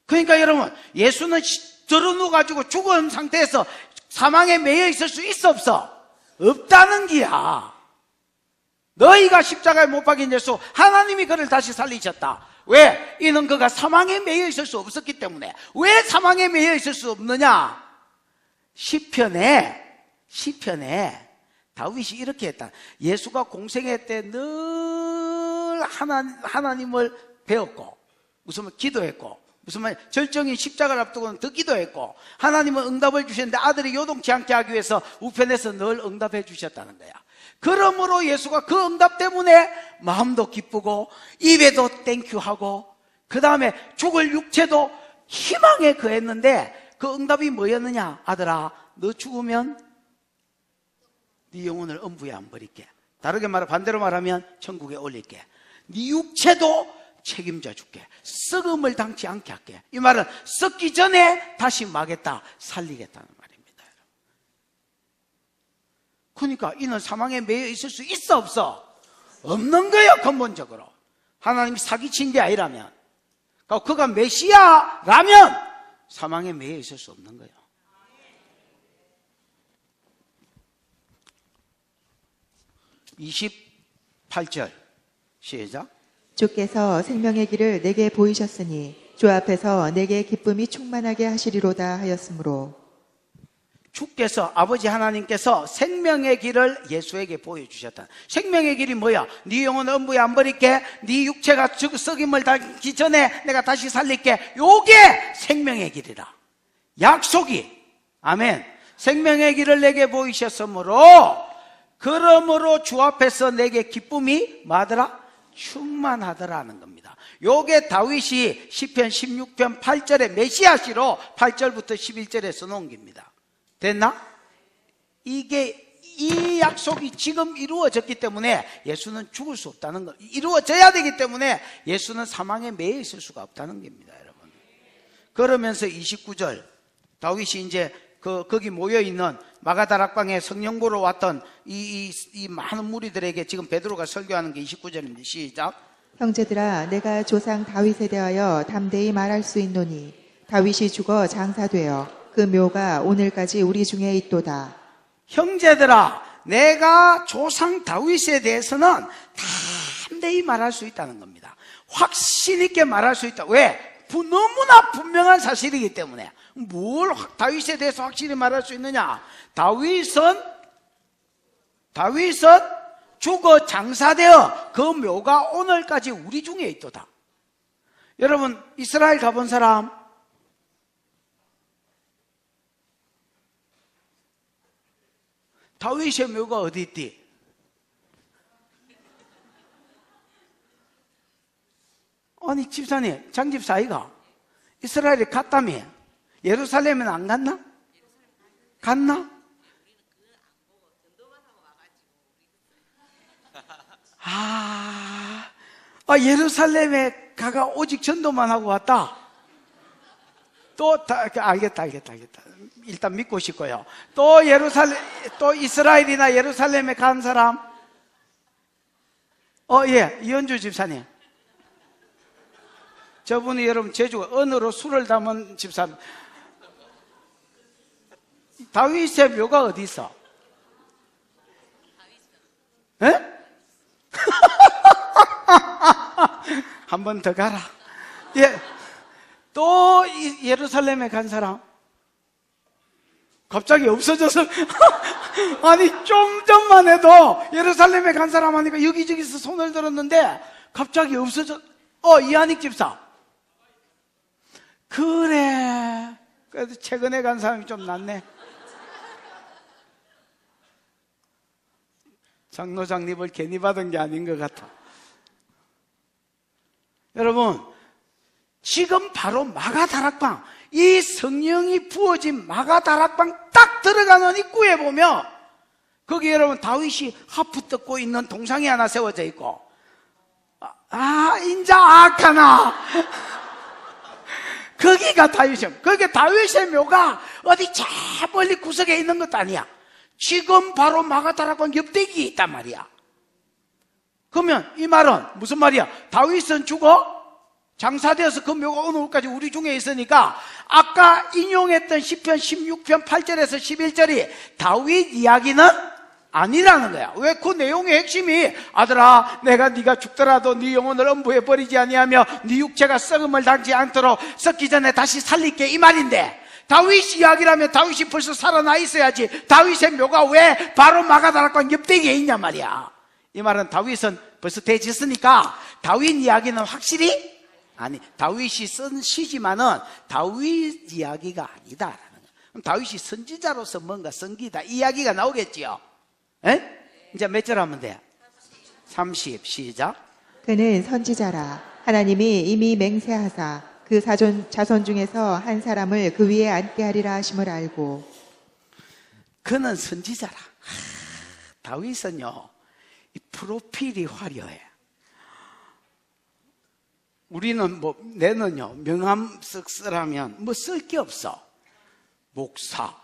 그러니까 여러분, 예수는 들어누워가지고 죽은 상태에서 사망에 매여 있을 수 있어 없어? 없다는 기야. 너희가 십자가에 못 박인 예수, 하나님이 그를 다시 살리셨다. 왜? 이는 그가 사망에 매여 있을 수 없었기 때문에. 왜 사망에 매여 있을 수 없느냐? 시편에 다윗이 이렇게 했다. 예수가 공생애 때 늘 하나님을 배웠고, 무슨 말 기도했고, 무슨 말 절정인 십자가를 앞두고는 더 기도했고, 하나님은 응답을 주셨는데 아들이 요동치 않게 하기 위해서 우편에서 늘 응답해 주셨다는 거야. 그러므로 예수가 그 응답 때문에 마음도 기쁘고 입에도 땡큐하고, 그 다음에 죽을 육체도 희망에 거했는데 그 응답이 뭐였느냐? 아들아, 너 죽으면 네 영혼을 음부에 안 버릴게. 다르게 말해, 반대로 말하면 천국에 올릴게. 네 육체도 책임져 줄게. 썩음을 당치 않게 할게. 이 말은 썩기 전에 다시 마겠다, 살리겠다는 말입니다. 그러니까 이는 사망에 매여 있을 수 있어 없어? 없는 거예요, 근본적으로. 하나님이 사기친 게 아니라면, 그러니까 그가 메시아라면 사망에 매여 있을 수 없는 거예요. (28절) 시작.
주께서 생명의 길을 내게 보이셨으니 주 앞에서 내게 기쁨이 충만하게 하시리로다 하였으므로.
주께서, 아버지 하나님께서 생명의 길을 예수에게 보여주셨다. 생명의 길이 뭐야? 네 영혼을 음부에 안 버릴게, 네 육체가 썩임을 당기 전에 내가 다시 살릴게. 요게 생명의 길이라. 약속이. 아멘. 생명의 길을 내게 보이셨으므로, 그러므로 주 앞에서 내게 기쁨이 뭐하더라? 충만하더라는 겁니다. 요게 다윗이 시편 16편 8절에 메시아시로 8절부터 11절에 써놓은 겁니다. 됐나? 이 약속이 지금 이루어졌기 때문에 예수는 죽을 수 없다는 거, 이루어져야 되기 때문에 예수는 사망에 매여 있을 수가 없다는 겁니다, 여러분. 그러면서 29절 다윗이 이제 거기 모여있는 마가다락방에 성령 보러 왔던 이 많은 무리들에게 지금 베드로가 설교하는 게 29절입니다. 시작.
형제들아, 내가 조상 다윗에 대하여 담대히 말할 수 있노니 다윗이 죽어 장사되어 그 묘가 오늘까지 우리 중에 있도다.
형제들아, 내가 조상 다윗에 대해서는 담대히 말할 수 있다는 겁니다. 확신 있게 말할 수 있다. 왜? 너무나 분명한 사실이기 때문에. 뭘 다윗에 대해서 확실히 말할 수 있느냐? 다윗은 죽어 장사되어 그 묘가 오늘까지 우리 중에 있도다. 여러분, 이스라엘 가본 사람? 다윗의 묘가 어디 있디? 아니, 집사님, 장집사이가 이스라엘에 갔다며? 예루살렘은 안 갔나? 갔나? 예루살렘에 가가 오직 전도만 하고 왔다? 알겠다. 일단 믿고 싶고요. 또 이스라엘이나 예루살렘에 간 사람? 예, 이현주 집사님. 저분이 여러분 제주 언어로 술을 담은 집사님. 다윗의 묘가 어디 있어? 예? 한 번 더 가라. 예. 또 예루살렘에 간 사람? 갑자기 없어져서 아니 좀 전만 해도 예루살렘에 간 사람 하니까 여기저기서 손을 들었는데 갑자기 없어져. 이한익 집사. 그래. 그래도 최근에 간 사람이 좀 낫네. 장로장립을 괜히 받은 게 아닌 것 같아. 여러분, 지금 바로 마가다락방, 이 성령이 부어진 마가다락방 딱 들어가는 입구에 보면 거기 여러분 다윗이 하프 뜯고 있는 동상이 하나 세워져 있고, 인자 아카나 거기가 다윗의, 거기 다윗의 묘가 어디 저 멀리 구석에 있는 것도 아니야. 지금 바로 마가다락방 옆대기에 있단 말이야. 그러면 이 말은 무슨 말이야? 다윗은 죽어 장사되어서 그 묘가 오늘까지 우리 중에 있으니까 아까 인용했던 시편 16편 8절에서 11절이 다윗 이야기는 아니라는 거야. 왜? 그 내용의 핵심이 아들아 내가 네가 죽더라도 네 영혼을 엄부에 버리지 아니하며 네 육체가 썩음을 당치 않도록 썩기 전에 다시 살릴게 이 말인데, 다윗 이야기라면 다윗이 벌써 살아나 있어야지 다윗의 묘가 왜 바로 마가다락방 옆대기에 있냐 말이야. 이 말은 다윗은 벌써 되졌으니까 다윗 이야기는 확실히 다윗이 쓴 시지만은 다윗 이야기가 아니다라는 거야. 그럼 다윗이 선지자로서 뭔가 섬기다 이 이야기가 나오겠지요. 에? 이제 몇 절 하면 돼? 30 시작.
그는 선지자라. 하나님이 이미 맹세하사 그 자손 중에서 한 사람을 그 위에 앉게 하리라 하심을 알고. 그는
선지자라. 다윗은요 이 프로필이 화려해. 우리는 내는요 명함 쓰라면 쓸 게 없어. 목사,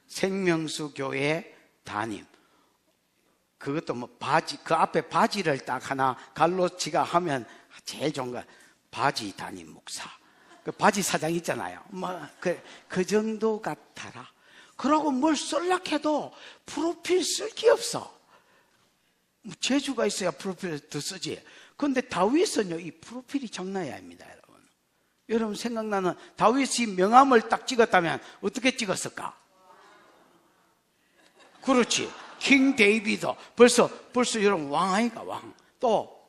생명수 교회 담임, 그것도 바지, 그 앞에 바지를 딱 하나 갈로치가 하면 제일 좋은 거 바지 담임 목사, 그 바지 사장 있잖아요. 그 정도 같아라. 그러고 뭘 쓸락 해도 프로필 쓸 게 없어. 재주가 있어야 프로필을 더 쓰지. 그런데 다윗은요 이 프로필이 장난이 아닙니다. 여러분 생각나는 다윗이 명함을 딱 찍었다면 어떻게 찍었을까? 그렇지, 킹 데이비드. 벌써 여러분 왕 아이가 왕. 또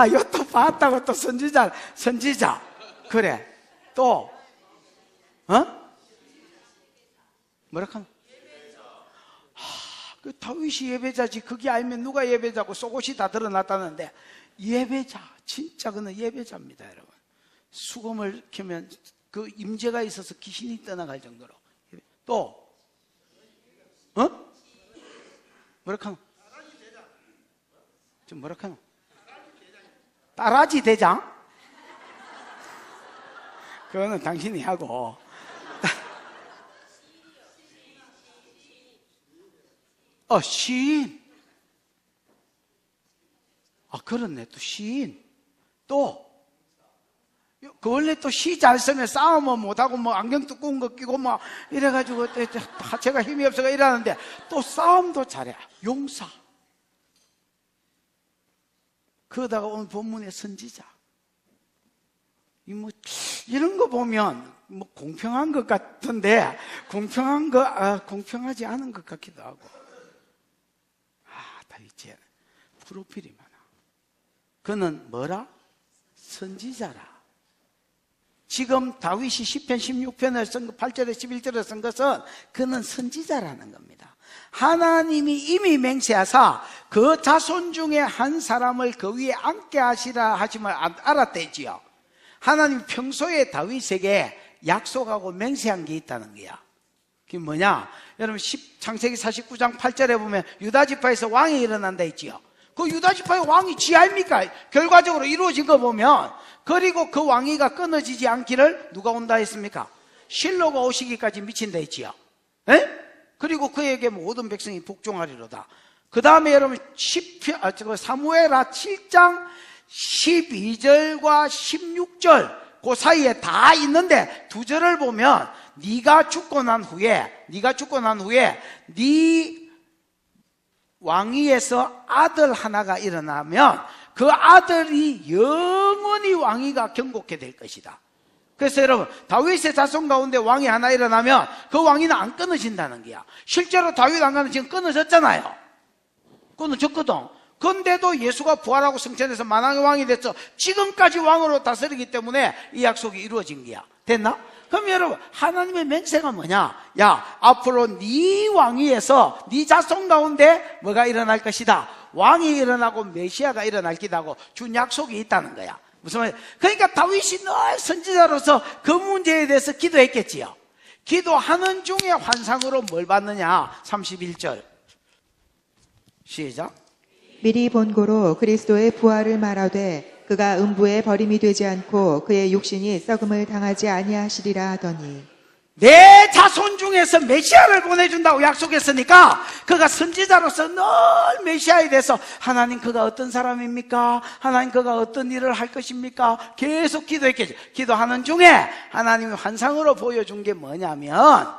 이것도 봤다고 또 선지자. 그래. 또 뭐라 카노? 그 다윗이 예배자지. 그게 알면 누가 예배자고 속옷이 다 드러났다는데 예배자, 진짜 그는 예배자입니다. 여러분 수금을 켜면 그 임재가 있어서 귀신이 떠나갈 정도로. 또 뭐라 카노? 지금 뭐라 카노? 따라지 대장? 그거는 당신이 하고. 시인. 그렇네. 또 시인. 또. 그 원래 또 시 잘 쓰면 싸움은 못하고 뭐 안경 두꺼운 거 끼고 막 이래가지고 제가 힘이 없어가 이러는데 또 싸움도 잘해. 용사. 그러다가 오늘 본문의 선지자. 이런 거 보면 뭐 공평한 것 같은데 공평하지 않은 것 같기도 하고. 다윗이 프로필이 많아. 그는 뭐라? 선지자라. 지금 다윗이 시편 16편을 쓴 거, 8절에 11절에 쓴 것은 그는 선지자라는 겁니다. 하나님이 이미 맹세하사 그 자손 중에 한 사람을 그 위에 앉게 하시라 하심을 알았대지요. 하나님 평소에 다윗에게 약속하고 맹세한 게 있다는 거야. 그게 뭐냐? 여러분 창세기 49장 8절에 보면 유다지파에서 왕이 일어난다 했지요. 그 유다지파의 왕이 지아입니까? 결과적으로 이루어진 거 보면. 그리고 그 왕위가 끊어지지 않기를 누가 온다 했습니까? 실로가 오시기까지 미친다 했지요. 에? 그리고 그에게 모든 백성이 복종하리로다. 그 다음에 여러분 사무엘하 7장 12절과 16절 그 사이에 다 있는데 두 절을 보면 네가 죽고 난 후에 네 왕위에서 아들 하나가 일어나면 그 아들이 영원히 왕위가 경고케 될 것이다. 그래서 여러분 다윗의 자손 가운데 왕이 하나 일어나면 그 왕위는 안 끊어진다는 거야. 실제로 다윗 왕가는 지금 끊어졌잖아요. 끊어졌거든. 그런데도 예수가 부활하고 승천해서 만왕의 왕이 됐어. 지금까지 왕으로 다스리기 때문에 이 약속이 이루어진 거야. 됐나? 그럼 여러분 하나님의 맹세가 뭐냐? 야, 앞으로 네 왕위에서 네 자손 가운데 뭐가 일어날 것이다. 왕이 일어나고 메시아가 일어날 기다고 준 약속이 있다는 거야. 무슨 말이야? 그러니까 다윗이 늘 선지자로서 그 문제에 대해서 기도했겠지요. 기도하는 중에 환상으로 뭘 봤느냐? 31절 시작.
미리 본고로 그리스도의 부활을 말하되 그가 음부에 버림이 되지 않고 그의 육신이 썩음을 당하지 아니하시리라 하더니
내 자손 중에서 메시아를 보내준다고 약속했으니까 그가 선지자로서 늘 메시아에 대해서 하나님 그가 어떤 사람입니까? 하나님 그가 어떤 일을 할 것입니까? 계속 기도했겠죠. 기도하는 중에 하나님이 환상으로 보여준 게 뭐냐면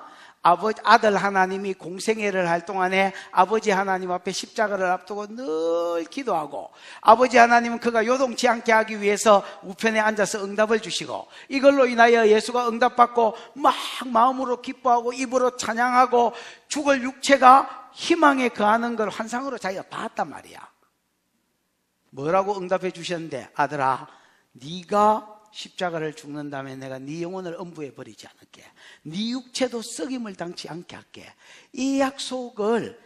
아들 하나님이 공생애를 할 동안에 아버지 하나님 앞에 십자가를 앞두고 늘 기도하고 아버지 하나님은 그가 요동치 않게 하기 위해서 우편에 앉아서 응답을 주시고 이걸로 인하여 예수가 응답받고 막 마음으로 기뻐하고 입으로 찬양하고 죽을 육체가 희망에 거하는 걸 환상으로 자기가 봤단 말이야. 뭐라고 응답해 주셨는데 아들아 네가 십자가를 죽는 다음에 내가 네 영혼을 음부에 버리지 않을게. 네 육체도 썩임을 당치 않게 할게. 이 약속을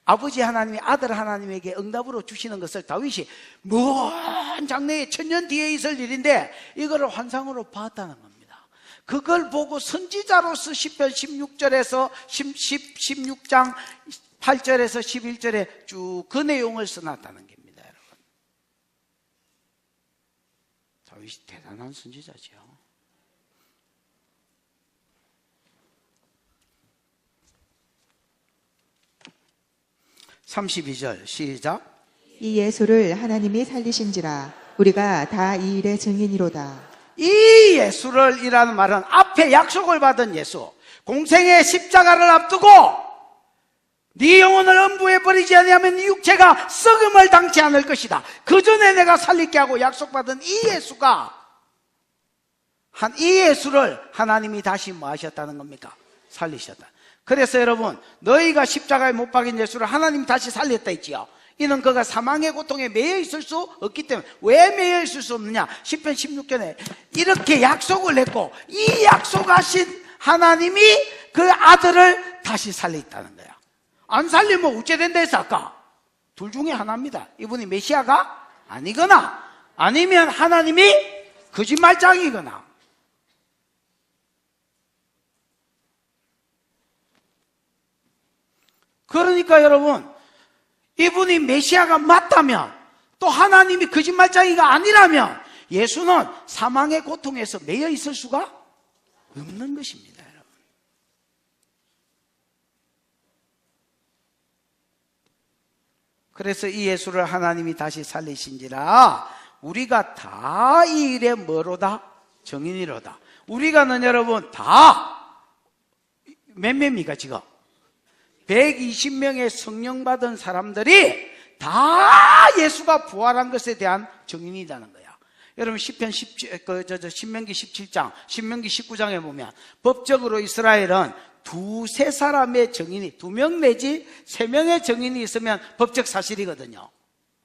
아버지 하나님이 아들 하나님에게 응답으로 주시는 것을 다윗이 먼 장래에 천년 뒤에 있을 일인데 이거를 환상으로 봤다는 겁니다. 그걸 보고 선지자로서 시편 16절에서 16장 8절에서 11절에 쭉 그 내용을 써놨다는 겁니다. 여러분, 다윗이 대단한 선지자죠. 32절 시작.
이 예수를 하나님이 살리신지라 우리가 다 이 일의 증인이로다.
이 예수를 이라는 말은 앞에 약속을 받은 예수, 공생의 십자가를 앞두고 네 영혼을 음부에 버리지 아니하면 네 육체가 썩음을 당치 않을 것이다. 그 전에 내가 살리게 하고 약속받은 이 예수가 이 예수를 하나님이 다시 뭐 하셨다는 겁니까? 살리셨다. 그래서 여러분 너희가 십자가에 못 박인 예수를 하나님 다시 살렸다 했지요. 이는 그가 사망의 고통에 매여 있을 수 없기 때문에. 왜 매여 있을 수 없느냐? 시편 16편에 이렇게 약속을 했고 이 약속하신 하나님이 그 아들을 다시 살렸다는 거야. 안 살리면 어째 된다 했어 아까? 둘 중에 하나입니다. 이분이 메시아가 아니거나 아니면 하나님이 거짓말장이거나. 그러니까 여러분 이분이 메시아가 맞다면 또 하나님이 거짓말장이가 아니라면 예수는 사망의 고통에서 매여 있을 수가 없는 것입니다, 여러분. 그래서 이 예수를 하나님이 다시 살리신지라 우리가 다 이 일에 뭐로다? 정인이로다. 우리가는 여러분 다 몇 명입니까 지금? 120명의 성령 받은 사람들이 다 예수가 부활한 것에 대한 정인이라는 거야. 여러분 신명기 17장, 신명기 19장에 보면 법적으로 이스라엘은 두세 사람의 정인이, 2명 내지 3명의 정인이 있으면 법적 사실이거든요.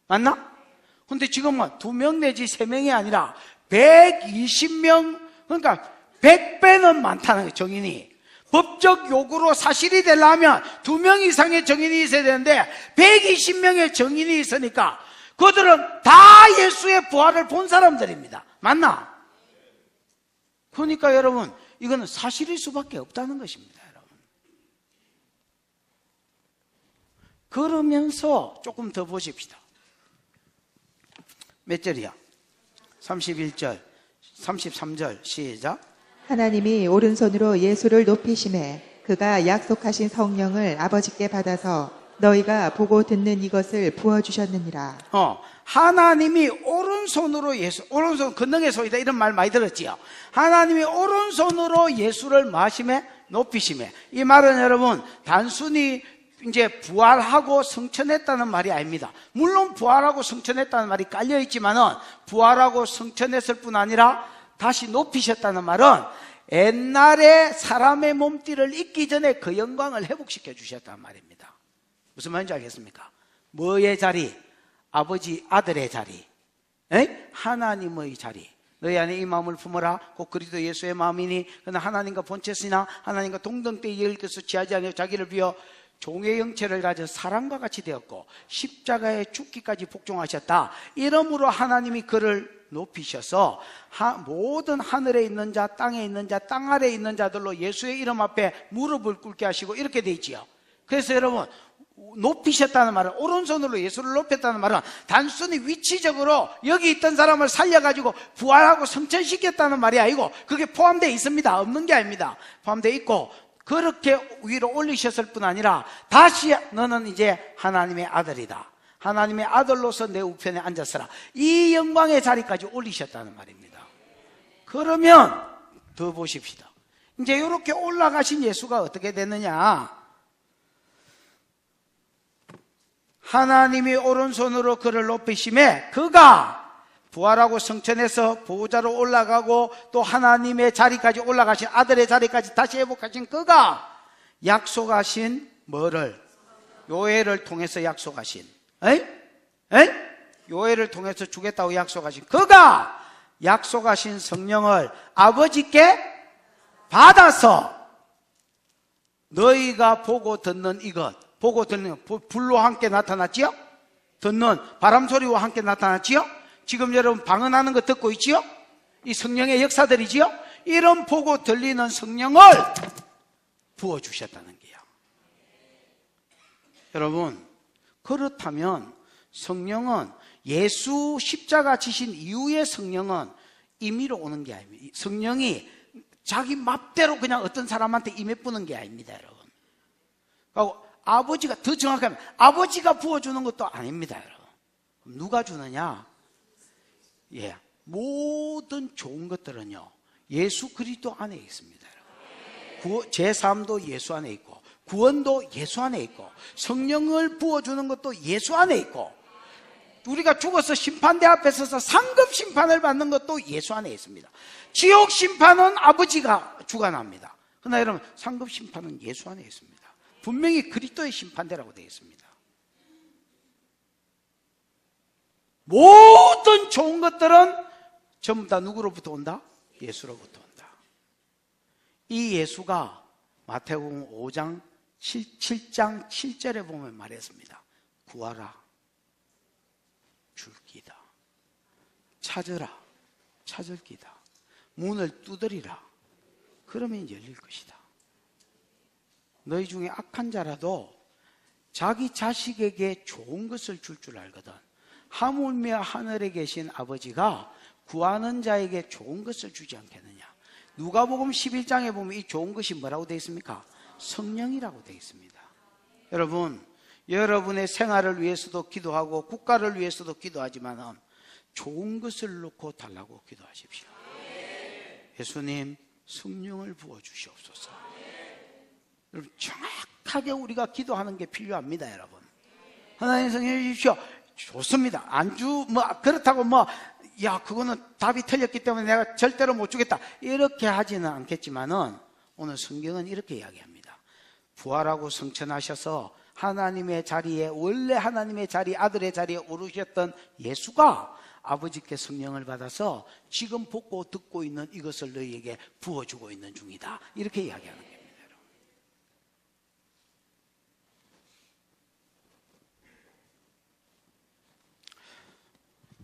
맞나? 근데 지금은 2명 내지 3명이 아니라 120명, 그러니까 100배는 많다는 거예요, 정인이. 법적 요구로 사실이 되려면 2명 이상의 정인이 있어야 되는데 120명의 정인이 있으니까 그들은 다 예수의 부활을 본 사람들입니다. 맞나? 그러니까 여러분 이거는 사실일 수밖에 없다는 것입니다. 여러분. 그러면서 조금 더 보십시다. 몇 절이야? 31절, 33절 시작.
하나님이 오른손으로 예수를 높이심에 그가 약속하신 성령을 아버지께 받아서 너희가 보고 듣는 이것을 부어주셨느니라.
하나님이 오른손으로 오른손 권능의 손이다 이런 말 많이 들었지요. 하나님이 오른손으로 예수를 마심에 높이심에, 이 말은 여러분 단순히 이제 부활하고 성천했다는 말이 아닙니다. 물론 부활하고 성천했다는 말이 깔려 있지만은 부활하고 성천했을 뿐 아니라 다시 높이셨다는 말은 옛날에 사람의 몸띠를 잊기 전에 그 영광을 회복시켜 주셨다는 말입니다. 무슨 말인지 알겠습니까? 뭐의 자리? 아버지 아들의 자리, 하나님의 자리. 너희 안에 이 마음을 품어라. 곧 그리스도 예수의 마음이니 그는 하나님과 본체시나 하나님과 동등대에 이을 것을 취하지 아니하고 자기를 비워 종의 형체를 가져 사람과 같이 되었고 십자가에 죽기까지 복종하셨다. 이러므로 하나님이 그를 높이셔서 모든 하늘에 있는 자, 땅에 있는 자, 땅 아래에 있는 자들로 예수의 이름 앞에 무릎을 꿇게 하시고 이렇게 돼 있지요. 그래서 여러분 높이셨다는 말은, 오른손으로 예수를 높였다는 말은 단순히 위치적으로 여기 있던 사람을 살려가지고 부활하고 성천시켰다는 말이 아니고 그게 포함되어 있습니다. 없는 게 아닙니다. 포함되어 있고 그렇게 위로 올리셨을 뿐 아니라 다시 너는 이제 하나님의 아들이다. 하나님의 아들로서 내 우편에 앉았으라. 이 영광의 자리까지 올리셨다는 말입니다. 그러면 더 보십시다. 이제 이렇게 올라가신 예수가 어떻게 됐느냐? 하나님이 오른손으로 그를 높이심에 그가 부활하고 성천해서 보호자로 올라가고 또 하나님의 자리까지 올라가신, 아들의 자리까지 다시 회복하신 그가 약속하신 뭐를? 요해를 통해서 약속하신, 요해를 통해서 주겠다고 약속하신 그가 약속하신 성령을 아버지께 받아서 너희가 보고 듣는 이것, 보고 듣는 불로 함께 나타났지요? 듣는 바람소리와 함께 나타났지요? 지금 여러분 방언하는 거 듣고 있지요? 이 성령의 역사들이지요? 이런 보고 들리는 성령을 부어주셨다는 게요. 여러분, 그렇다면 성령은 예수 십자가 지신 이후의 성령은 임의로 오는 게 아닙니다. 성령이 자기 맘대로 그냥 어떤 사람한테 임해부는 게 아닙니다, 여러분. 그리고 아버지가, 더 정확하면 아버지가 부어주는 것도 아닙니다, 여러분. 누가 주느냐? 모든 좋은 것들은요 예수 그리스도 안에 있습니다. 제3도 예수 안에 있고 구원도 예수 안에 있고 성령을 부어주는 것도 예수 안에 있고 우리가 죽어서 심판대 앞에 서서 상급 심판을 받는 것도 예수 안에 있습니다. 지옥 심판은 아버지가 주관합니다. 그러나 여러분 상급 심판은 예수 안에 있습니다. 분명히 그리스도의 심판대라고 되어 있습니다. 모든 좋은 것들은 전부 다 누구로부터 온다? 예수로부터 온다. 이 예수가 마태복음 5장 7장 7절에 보면 말했습니다. 구하라, 줄기다. 찾으라, 찾을 기다. 문을 두드리라, 그러면 열릴 것이다. 너희 중에 악한 자라도 자기 자식에게 좋은 것을 줄 알거든. 하물며 하늘에 계신 아버지가 구하는 자에게 좋은 것을 주지 않겠느냐. 누가복음 11장에 보면 이 좋은 것이 뭐라고 되어 있습니까? 성령이라고 되어 있습니다. 여러분, 여러분의 생활을 위해서도 기도하고 국가를 위해서도 기도하지만 좋은 것을 놓고 달라고 기도하십시오. 예수님, 성령을 부어주시옵소서. 여러분, 정확하게 우리가 기도하는 게 필요합니다. 여러분, 하나님 성령 주십시오. 좋습니다. 안주 그렇다고 야, 그거는 답이 틀렸기 때문에 내가 절대로 못 주겠다, 이렇게 하지는 않겠지만은 오늘 성경은 이렇게 이야기합니다. 부활하고 성천하셔서 하나님의 자리에, 원래 하나님의 자리, 아들의 자리에 오르셨던 예수가 아버지께 성령을 받아서 지금 보고 듣고 있는 이것을 너희에게 부어주고 있는 중이다, 이렇게 이야기하는 겁니다.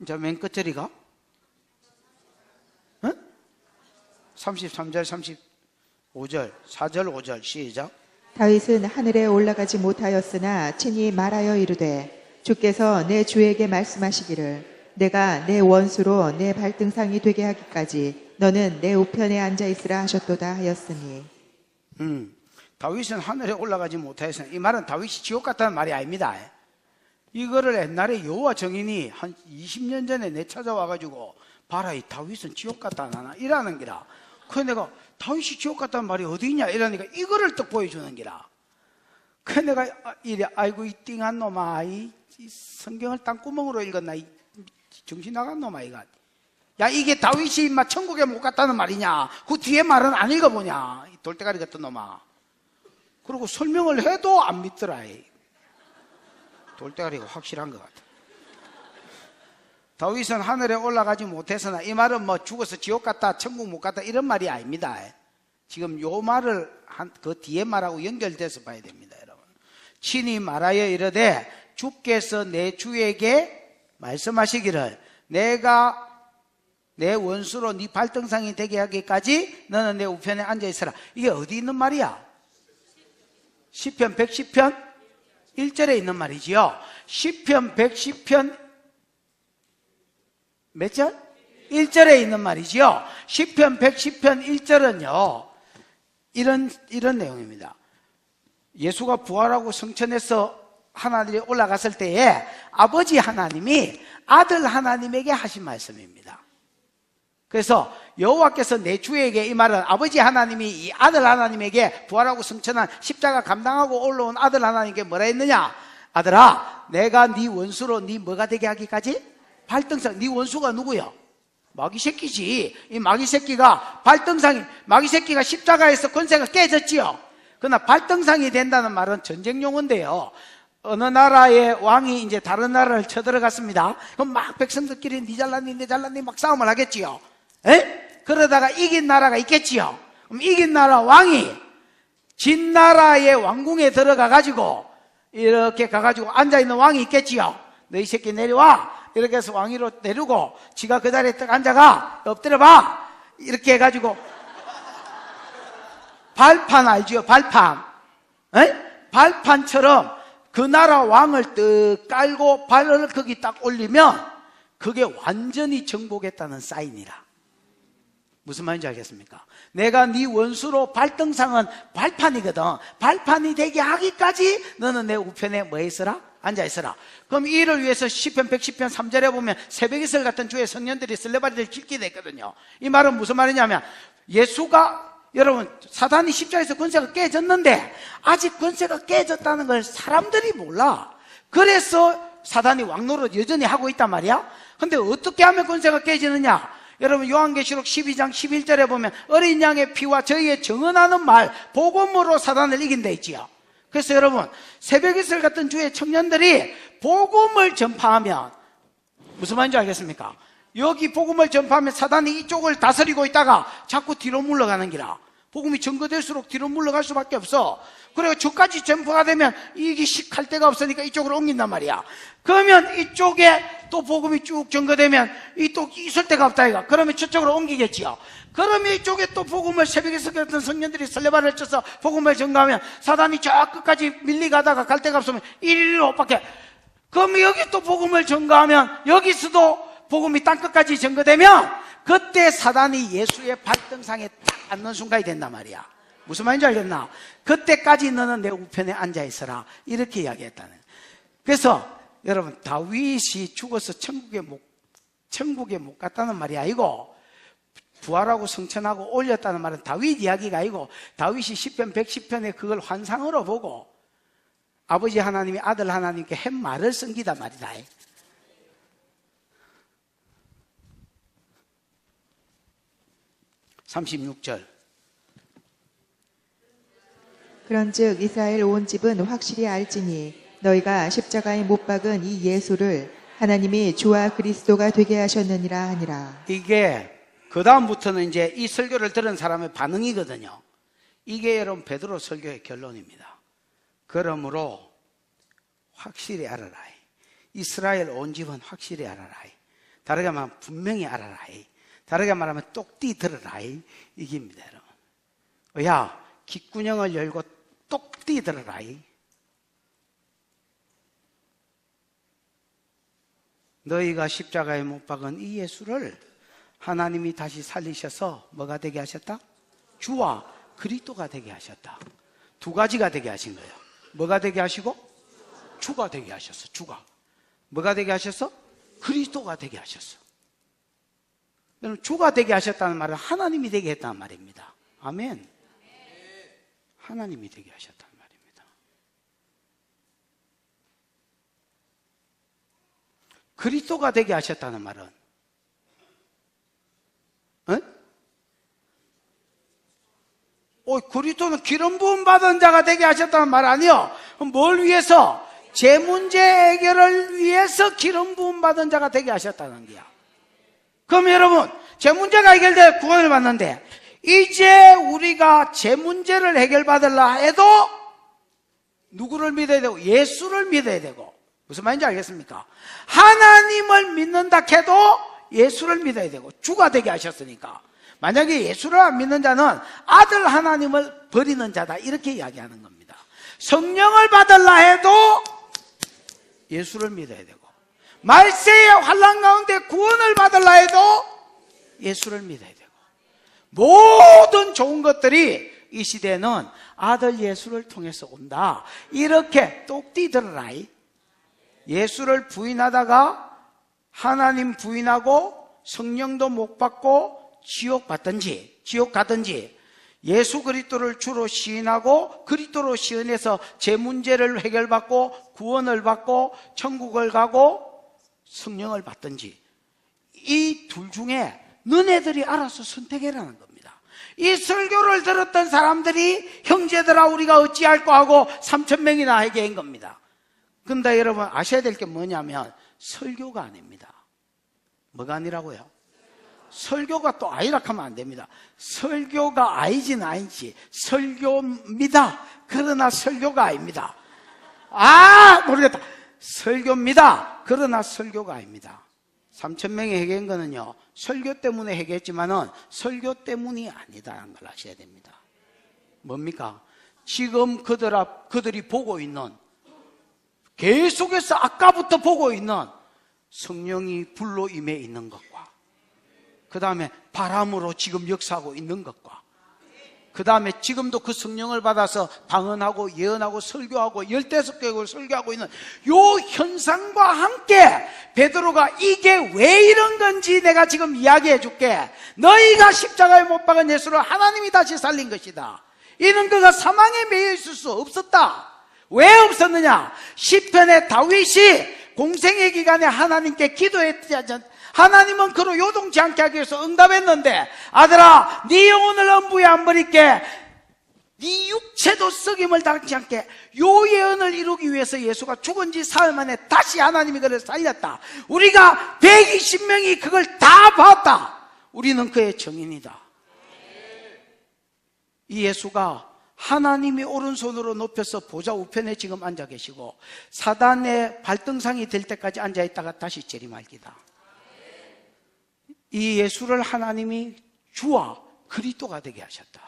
자, 맨 끝자리가 33절, 35절, 4절, 5절 시작.
다윗은 하늘에 올라가지 못하였으나 친히 말하여 이르되 주께서 내 주에게 말씀하시기를 내가 내 원수로 내 발등상이 되게 하기까지 너는 내 우편에 앉아 있으라 하셨도다 하였으니.
다윗은 하늘에 올라가지 못하였으나, 이 말은 다윗이 지옥 갔다는 말이 아닙니다. 이거를 옛날에 여호와 정인이 한 20년 전에 내 찾아와가지고 봐라, 이 다윗은 지옥 갔다 안 하나 이라는 기라. 그래 내가 다윗이 지옥 갔다는 말이 어디 있냐 이러니까 이거를 딱 보여주는 기라. 그래 내가 이래, 아이고 이 띵한 놈아, 이 성경을 땅구멍으로 읽었나, 이 정신 나간 놈아 이가. 야, 이게 다윗이 인마 천국에 못 갔다는 말이냐, 그 뒤에 말은 안 읽어보냐, 이 돌대가리 같은 놈아. 그리고 설명을 해도 안 믿더라. 돌대가리가 확실한 것 같아. 다윗은 하늘에 올라가지 못해서나, 이 말은 죽어서 지옥 갔다 천국 못 갔다 이런 말이 아닙니다. 지금 요 말을 그 뒤에 말하고 연결돼서 봐야 됩니다. 여러분, 친히 말하여 이르되 주께서 내 주에게 말씀하시기를 내가 내 원수로 네 발등상이 되게 하기까지 너는 내 우편에 앉아 있으라. 이게 어디 있는 말이야? 시편 110편 1절에 있는 말이지요. 시편 110편 몇 절? 1절에 있는 말이지요. 시편 110편 1절은요 이런 내용입니다. 예수가 부활하고 성천해서 하나님에 올라갔을 때에 아버지 하나님이 아들 하나님에게 하신 말씀입니다. 그래서 여호와께서 내 주에게, 이 말은 아버지 하나님이 이 아들 하나님에게 부활하고 성천한 십자가 감당하고 올라온 아들 하나님께 뭐라 했느냐? 아들아, 내가 네 원수로 네 뭐가 되게 하기까지? 발등상. 네 원수가 누구요? 마귀 새끼지. 이 마귀 새끼가 마귀 새끼가 십자가에서 권세가 깨졌지요. 그러나 발등상이 된다는 말은 전쟁 용어인데요, 어느 나라의 왕이 이제 다른 나라를 쳐들어갔습니다. 그럼 막 백성들끼리 니 잘났니 내 잘났니 막 싸움을 하겠지요. 그러다가 이긴 나라가 있겠지요. 그럼 이긴 나라 왕이 진 나라의 왕궁에 들어가 가지고 이렇게 가가지고 앉아있는 왕이 있겠지요. 너 이 새끼 내려와, 이렇게 해서 왕위로 내리고 지가 그 자리에 딱 앉아가, 엎드려봐, 이렇게 해가지고 발판 알지요? 발판. 발판처럼 그 나라 왕을 떡 깔고 발을 거기 딱 올리면 그게 완전히 정복했다는 사인이라. 무슨 말인지 알겠습니까? 내가 네 원수로 발등상은 발판이거든. 발판이 되게 하기까지 너는 내 우편에 뭐 있으라? 앉아있으라. 그럼 이를 위해서 시편 110편 3절에 보면 새벽이슬 같은 주의 성년들이 설레발이를 깃게 됐거든요. 이 말은 무슨 말이냐면, 예수가, 여러분, 사단이 십자가에서 권세가 깨졌는데 아직 권세가 깨졌다는 걸 사람들이 몰라. 그래서 사단이 왕노릇 여전히 하고 있단 말이야. 근데 어떻게 하면 권세가 깨지느냐? 여러분, 요한계시록 12장 11절에 보면 어린 양의 피와 저희의 정언하는 말, 복음으로 사단을 이긴다 있지요. 그래서 여러분, 새벽이슬 같은 주의 청년들이 복음을 전파하면 무슨 말인지 알겠습니까? 여기 복음을 전파하면 사단이 이쪽을 다스리고 있다가 자꾸 뒤로 물러가는 기라. 복음이 전거될수록 뒤로 물러갈 수밖에 없어. 그리고 저까지 전파가 되면 이게 식할 데가 없으니까 이쪽으로 옮긴단 말이야. 그러면 이쪽에 또 복음이 쭉 전거되면 또 있을 데가 없다 이가. 그러면 저쪽으로 옮기겠지요. 그러면 이쪽에 또 복음을, 새벽에서 같은 성년들이 설레발을 쳐서 복음을 전가하면 사단이 저 끝까지 밀리가다가 갈 데가 없으면 이리로 밖에. 그럼 여기 또 복음을 전가하면 여기서도 복음이 땅끝까지 전거되면 그때 사단이 예수의 발등상에 딱 앉는 순간이 된단 말이야. 무슨 말인지 알겠나? 그때까지 너는 내 우편에 앉아 있어라, 이렇게 이야기했다는. 그래서 여러분, 다윗이 죽어서 천국에 못 갔다는 말이 아니고, 부활하고 성천하고 올렸다는 말은 다윗 이야기가 아니고, 다윗이 시편 110편에 그걸 환상으로 보고 아버지 하나님이 아들 하나님께 한 말을 쓴 기다 말이다. 36절.
그런즉 이스라엘 온 집은 확실히 알지니 너희가 십자가에 못 박은 이 예수를 하나님이 주와 그리스도가 되게 하셨느니라 하니라.
이게 그 다음부터는 이제 이 설교를 들은 사람의 반응이거든요. 이게 여러분 베드로 설교의 결론입니다. 그러므로 확실히 알아라. 이스라엘 온 집은 확실히 알아라. 다르게 말하면 분명히 알아라. 다르게 말하면 똑띠 들어라. 이깁니다, 여러분. 야, 귓구녕을 열고 똑띠 들어라. 너희가 십자가에 못 박은 이 예수를 하나님이 다시 살리셔서 뭐가 되게 하셨다? 주와 그리스도가 되게 하셨다. 두 가지가 되게 하신 거예요. 뭐가 되게 하시고? 주가 되게 하셨어. 주가. 뭐가 되게 하셨어? 그리스도가 되게 하셨어. 주가 되게 하셨다는 말은 하나님이 되게 했다는 말입니다. 아멘. 하나님이 되게 하셨다는 말입니다. 그리스도가 되게 하셨다는 말은 그리스도는 기름 부음 받은 자가 되게 하셨다는 말 아니요. 뭘 위해서? 제 문제 해결을 위해서 기름 부음 받은 자가 되게 하셨다는 거야. 그럼 여러분, 제 문제가 해결돼 구원을 받는데 이제 우리가 제 문제를 해결받으려 해도 누구를 믿어야 되고? 예수를 믿어야 되고. 무슨 말인지 알겠습니까? 하나님을 믿는다 해도 예수를 믿어야 되고, 주가 되게 하셨으니까. 만약에 예수를 안 믿는 자는 아들 하나님을 버리는 자다, 이렇게 이야기하는 겁니다. 성령을 받으려 해도 예수를 믿어야 되고, 말세의 환난 가운데 구원을 받으려 해도 예수를 믿어야 되고, 모든 좋은 것들이 이 시대는 아들 예수를 통해서 온다, 이렇게 똑띠 들어라. 예수를 부인하다가 하나님 부인하고 성령도 못 받고 지옥 가든지, 예수 그리스도를 주로 시인하고 그리스도로 시인해서 제 문제를 해결받고 구원을 받고 천국을 가고 성령을 받든지, 이 둘 중에 너네들이 알아서 선택해라는 겁니다. 이 설교를 들었던 사람들이 형제들아 우리가 어찌할꼬 하고 3,000명이나 하게 한 겁니다. 근데 여러분 아셔야 될 게 뭐냐면 설교가 아닙니다. 뭐가 아니라고요? 설교가 또 아니라 하면 안 됩니다. 설교가 아니진 아니지, 설교입니다. 그러나 설교가 아닙니다. 모르겠다. 설교입니다. 그러나 설교가 아닙니다. 3,000명이 해결한 거는요, 설교 때문에 해결했지만은 설교 때문이 아니다라는 걸 아셔야 됩니다. 뭡니까? 지금 그들이 보고 있는, 계속해서 아까부터 보고 있는 성령이 불로 임해 있는 것과, 그 다음에 바람으로 지금 역사하고 있는 것과, 그 다음에 지금도 그 성령을 받아서 방언하고 예언하고 설교하고 15개국을 설교하고 있는 요 현상과 함께 베드로가 이게 왜 이런 건지 내가 지금 이야기해 줄게. 너희가 십자가에 못 박은 예수를 하나님이 다시 살린 것이다. 이는 그가 사망에 매여 있을 수 없었다. 왜 없었느냐? 시편의 다윗이 공생의 기간에 하나님께 기도했지 않, 하나님은 그로 요동치 않게 하기 위해서 응답했는데, 아들아 네 영혼을 엄부에 안 버릴게, 네 육체도 썩임을 당치 않게, 요 예언을 이루기 위해서 예수가 죽은 지 사흘 만에 다시 하나님이 그를 살렸다. 우리가 120명이 그걸 다 봤다. 우리는 그의 증인이다. 이 예수가 하나님이 오른손으로 높여서 보좌 우편에 지금 앉아 계시고, 사단의 발등상이 될 때까지 앉아 있다가 다시 재림할기다. 이 예수를 하나님이 주와 그리스도가 되게 하셨다.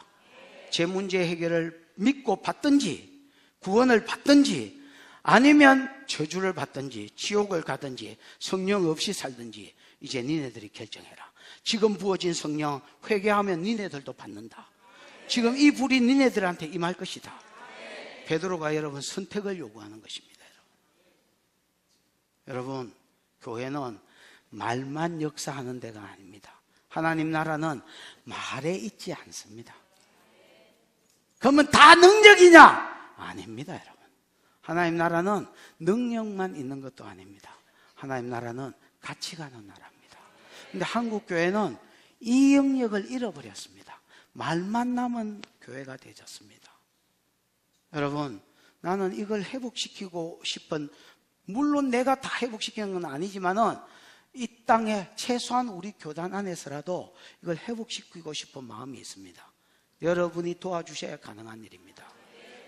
제 문제 해결을 믿고 받든지, 구원을 받든지, 아니면 저주를 받든지 지옥을 가든지 성령 없이 살든지, 이제 니네들이 결정해라. 지금 부어진 성령 회개하면 니네들도 받는다. 지금 이 불이 니네들한테 임할 것이다. 베드로가 여러분 선택을 요구하는 것입니다. 여러분, 교회는 말만 역사하는 데가 아닙니다. 하나님 나라는 말에 있지 않습니다. 그러면 다 능력이냐? 아닙니다, 여러분. 하나님 나라는 능력만 있는 것도 아닙니다. 하나님 나라는 같이 가는 나라입니다. 근데 한국 교회는 이 영역을 잃어버렸습니다. 말만 남은 교회가 되졌습니다. 여러분, 나는 이걸 회복시키고 싶은, 물론 내가 다 회복시키는 건 아니지만은 이 땅에 최소한 우리 교단 안에서라도 이걸 회복시키고 싶은 마음이 있습니다. 여러분이 도와주셔야 가능한 일입니다.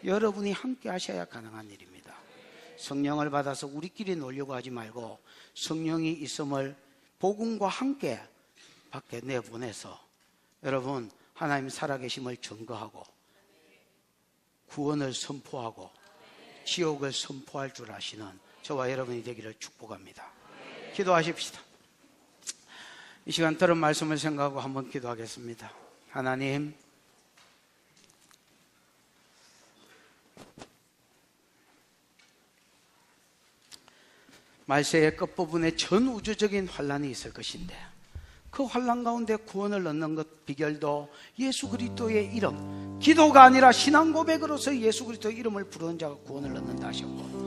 여러분이 함께 하셔야 가능한 일입니다. 성령을 받아서 우리끼리 놀려고 하지 말고 성령이 있음을 복음과 함께 밖에 내보내서 여러분 하나님 살아계심을 증거하고 구원을 선포하고 지옥을 선포할 줄 아시는 저와 여러분이 되기를 축복합니다. 기도하십시다. 이 시간 들은 말씀을 생각하고 한번 기도하겠습니다. 하나님, 말세의 끝부분에 전 우주적인 환란이 있을 것인데 그 환란 가운데 구원을 얻는 것 비결도 예수 그리스도의 이름, 기도가 아니라 신앙 고백으로서 예수 그리스도의 이름을 부르는 자가 구원을 얻는다 하셨고,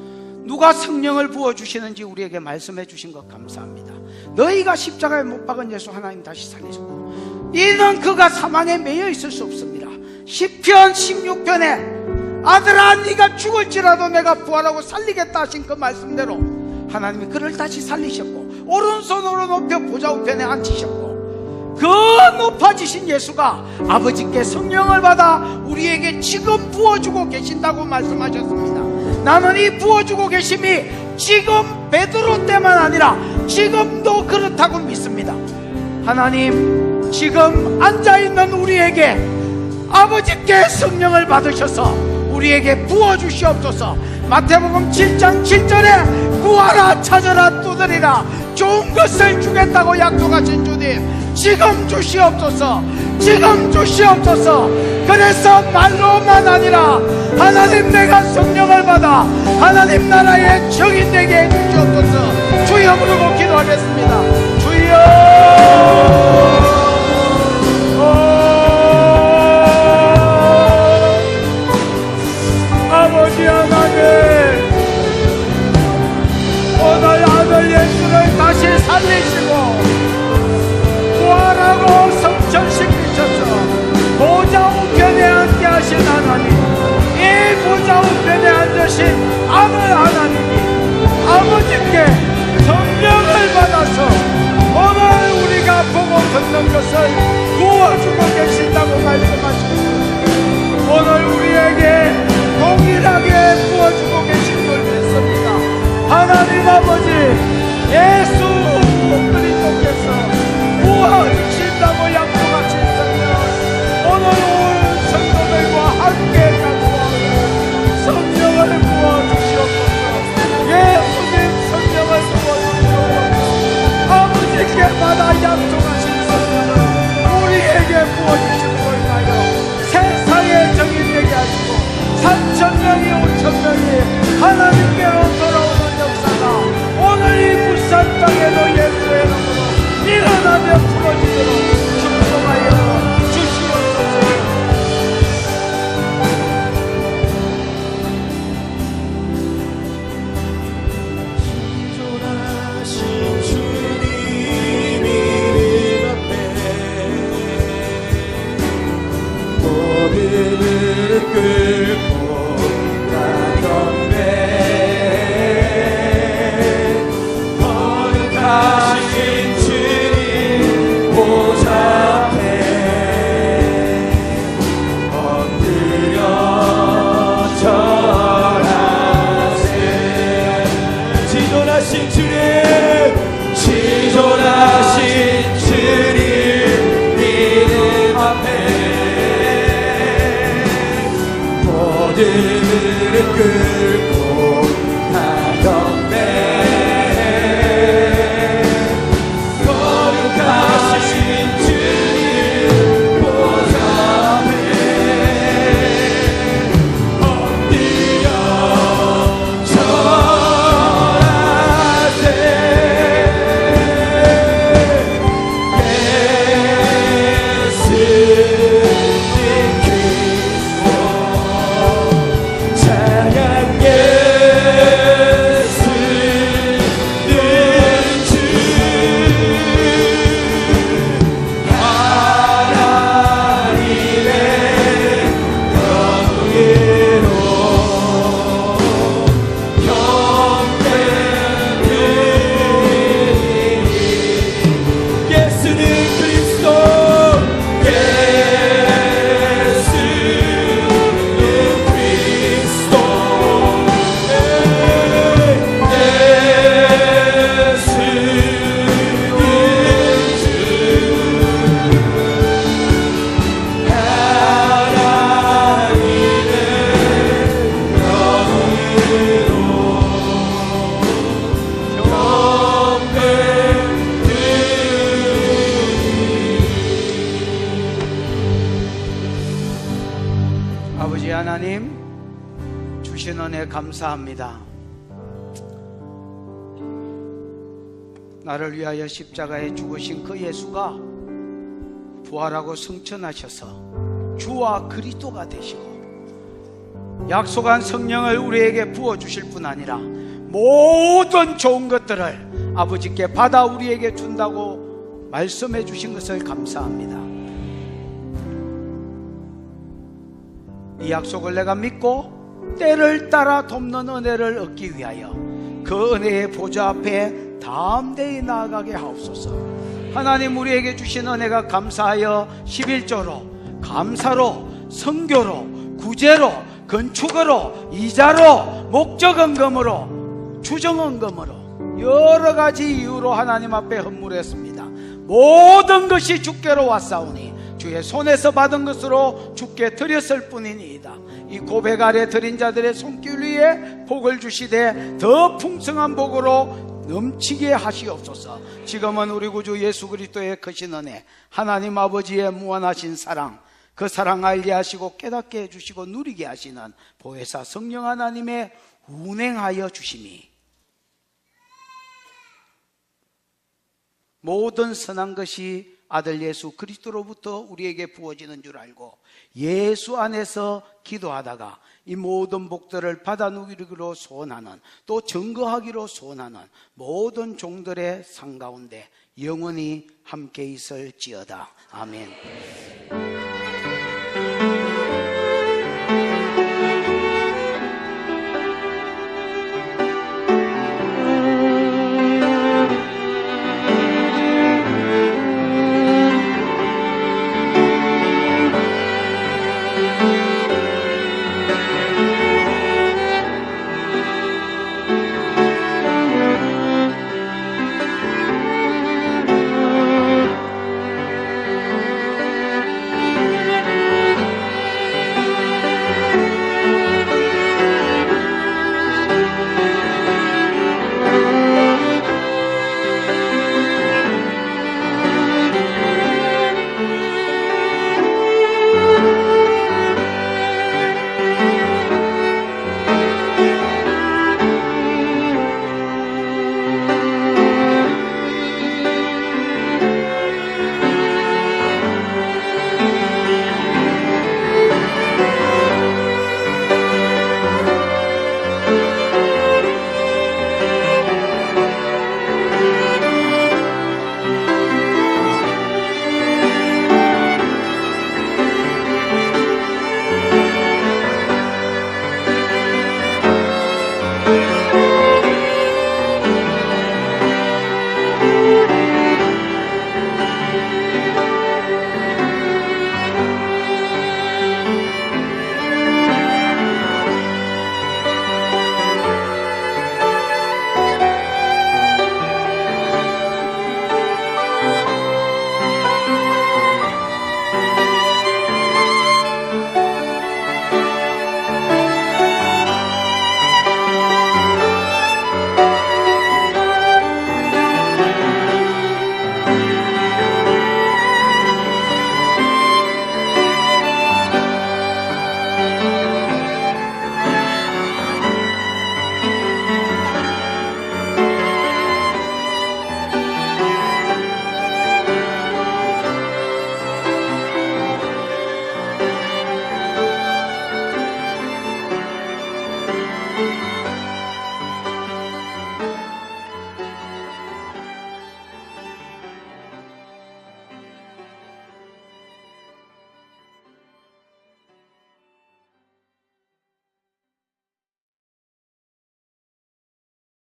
누가 성령을 부어주시는지 우리에게 말씀해 주신 것 감사합니다. 너희가 십자가에 못 박은 예수 하나님 다시 살리시고, 이는 그가 사망에 매여 있을 수 없습니다. 시편 16편에 아들아 네가 죽을지라도 내가 부활하고 살리겠다 하신 그 말씀대로 하나님이 그를 다시 살리셨고 오른손으로 높여 보좌 우편에 앉히셨고, 그 높아지신 예수가 아버지께 성령을 받아 우리에게 지금 부어주고 계신다고 말씀하셨습니다. 나는 이 부어주고 계심이 지금 베드로 때만 아니라 지금도 그렇다고 믿습니다. 하나님, 지금 앉아있는 우리에게 아버지께 성령을 받으셔서 우리에게 부어주시옵소서. 마태복음 7장 7절에 구하라 찾아라 두드리라 좋은 것을 주겠다고 약속하신 주님, 지금 주시옵소서. 지금 주시옵소서. 그래서 말로만 아니라 하나님 내가 성령을 받아 하나님 나라의 증인 되게 해주시옵소서. 주여 부르고 기도하겠습니다. 주여. 아버지 하나님, 오늘 아들 예수를 다시 살리시고 부활하고 성천시키셔서 보좌 우편에 앉게 하신 하나님, 이 보좌 우편에 앉으신 아들 하나님이 아버지께 성령을 받아서 오늘 우리가 보고 듣는 것을 부어주고 계신다고 말씀하셨습니다. 오늘 우리에게 동일하게 부어주고 계신 줄 믿습니다. 하나님 아버지, 예수 그리스도께서 부어주신다고 약속하신 성령, 오늘 온 성도들과 함께 가서 성령을 부어주시옵소서. 예수님 성령을 부어주시옵소서. 아버지께 받아 약속하신 성령을 우리에게 부어주시는 걸까요? 세상의 정인 되게 하시고 3,000명이 5,000명이 하나님께로 돌아오는 역사가 오늘 이 부산 땅에도 예수의 이름으로 일어나며 풀어지도록 축복하여 주시옵소서.
신존하신 주님 이름 앞에 모든 무릎 꿇고 가던 거룩하신 주님 보좌 앞에 엎드려 절하세. 지존하신 주님, 지존하신 주님 이름 앞에 모든 무릎 꿇고 하던
은혜 감사합니다. 나를 위하여 십자가에 죽으신 그 예수가 부활하고 승천하셔서 주와 그리스도가 되시고 약속한 성령을 우리에게 부어주실 뿐 아니라 모든 좋은 것들을 아버지께 받아 우리에게 준다고 말씀해 주신 것을 감사합니다. 이 약속을 내가 믿고 때를 따라 돕는 은혜를 얻기 위하여 그 은혜의 보좌 앞에 담대히 나아가게 하옵소서. 하나님 우리에게 주신 은혜가 감사하여 11조로 감사로 선교로 구제로 건축으로 이자로 목적헌금으로 주정헌금으로 여러 가지 이유로 하나님 앞에 헌물했습니다. 모든 것이 주께로 왔사오니 주의 손에서 받은 것으로 주께 드렸을 뿐이니이다. 이 고백 아래 드린 자들의 손길 위에 복을 주시되 더 풍성한 복으로 넘치게 하시옵소서. 지금은 우리 구주 예수 그리스도의 크신 은혜, 하나님 아버지의 무한하신 사랑, 그 사랑 알게 하시고 깨닫게 해주시고 누리게 하시는 보혜사 성령 하나님의 운행하여 주심이 모든 선한 것이 아들 예수 그리스도로부터 우리에게 부어지는 줄 알고 예수 안에서 기도하다가 이 모든 복들을 받아 누리기로 소원하는, 또 증거하기로 소원하는 모든 종들의 상 가운데 영원히 함께 있을지어다. 아멘.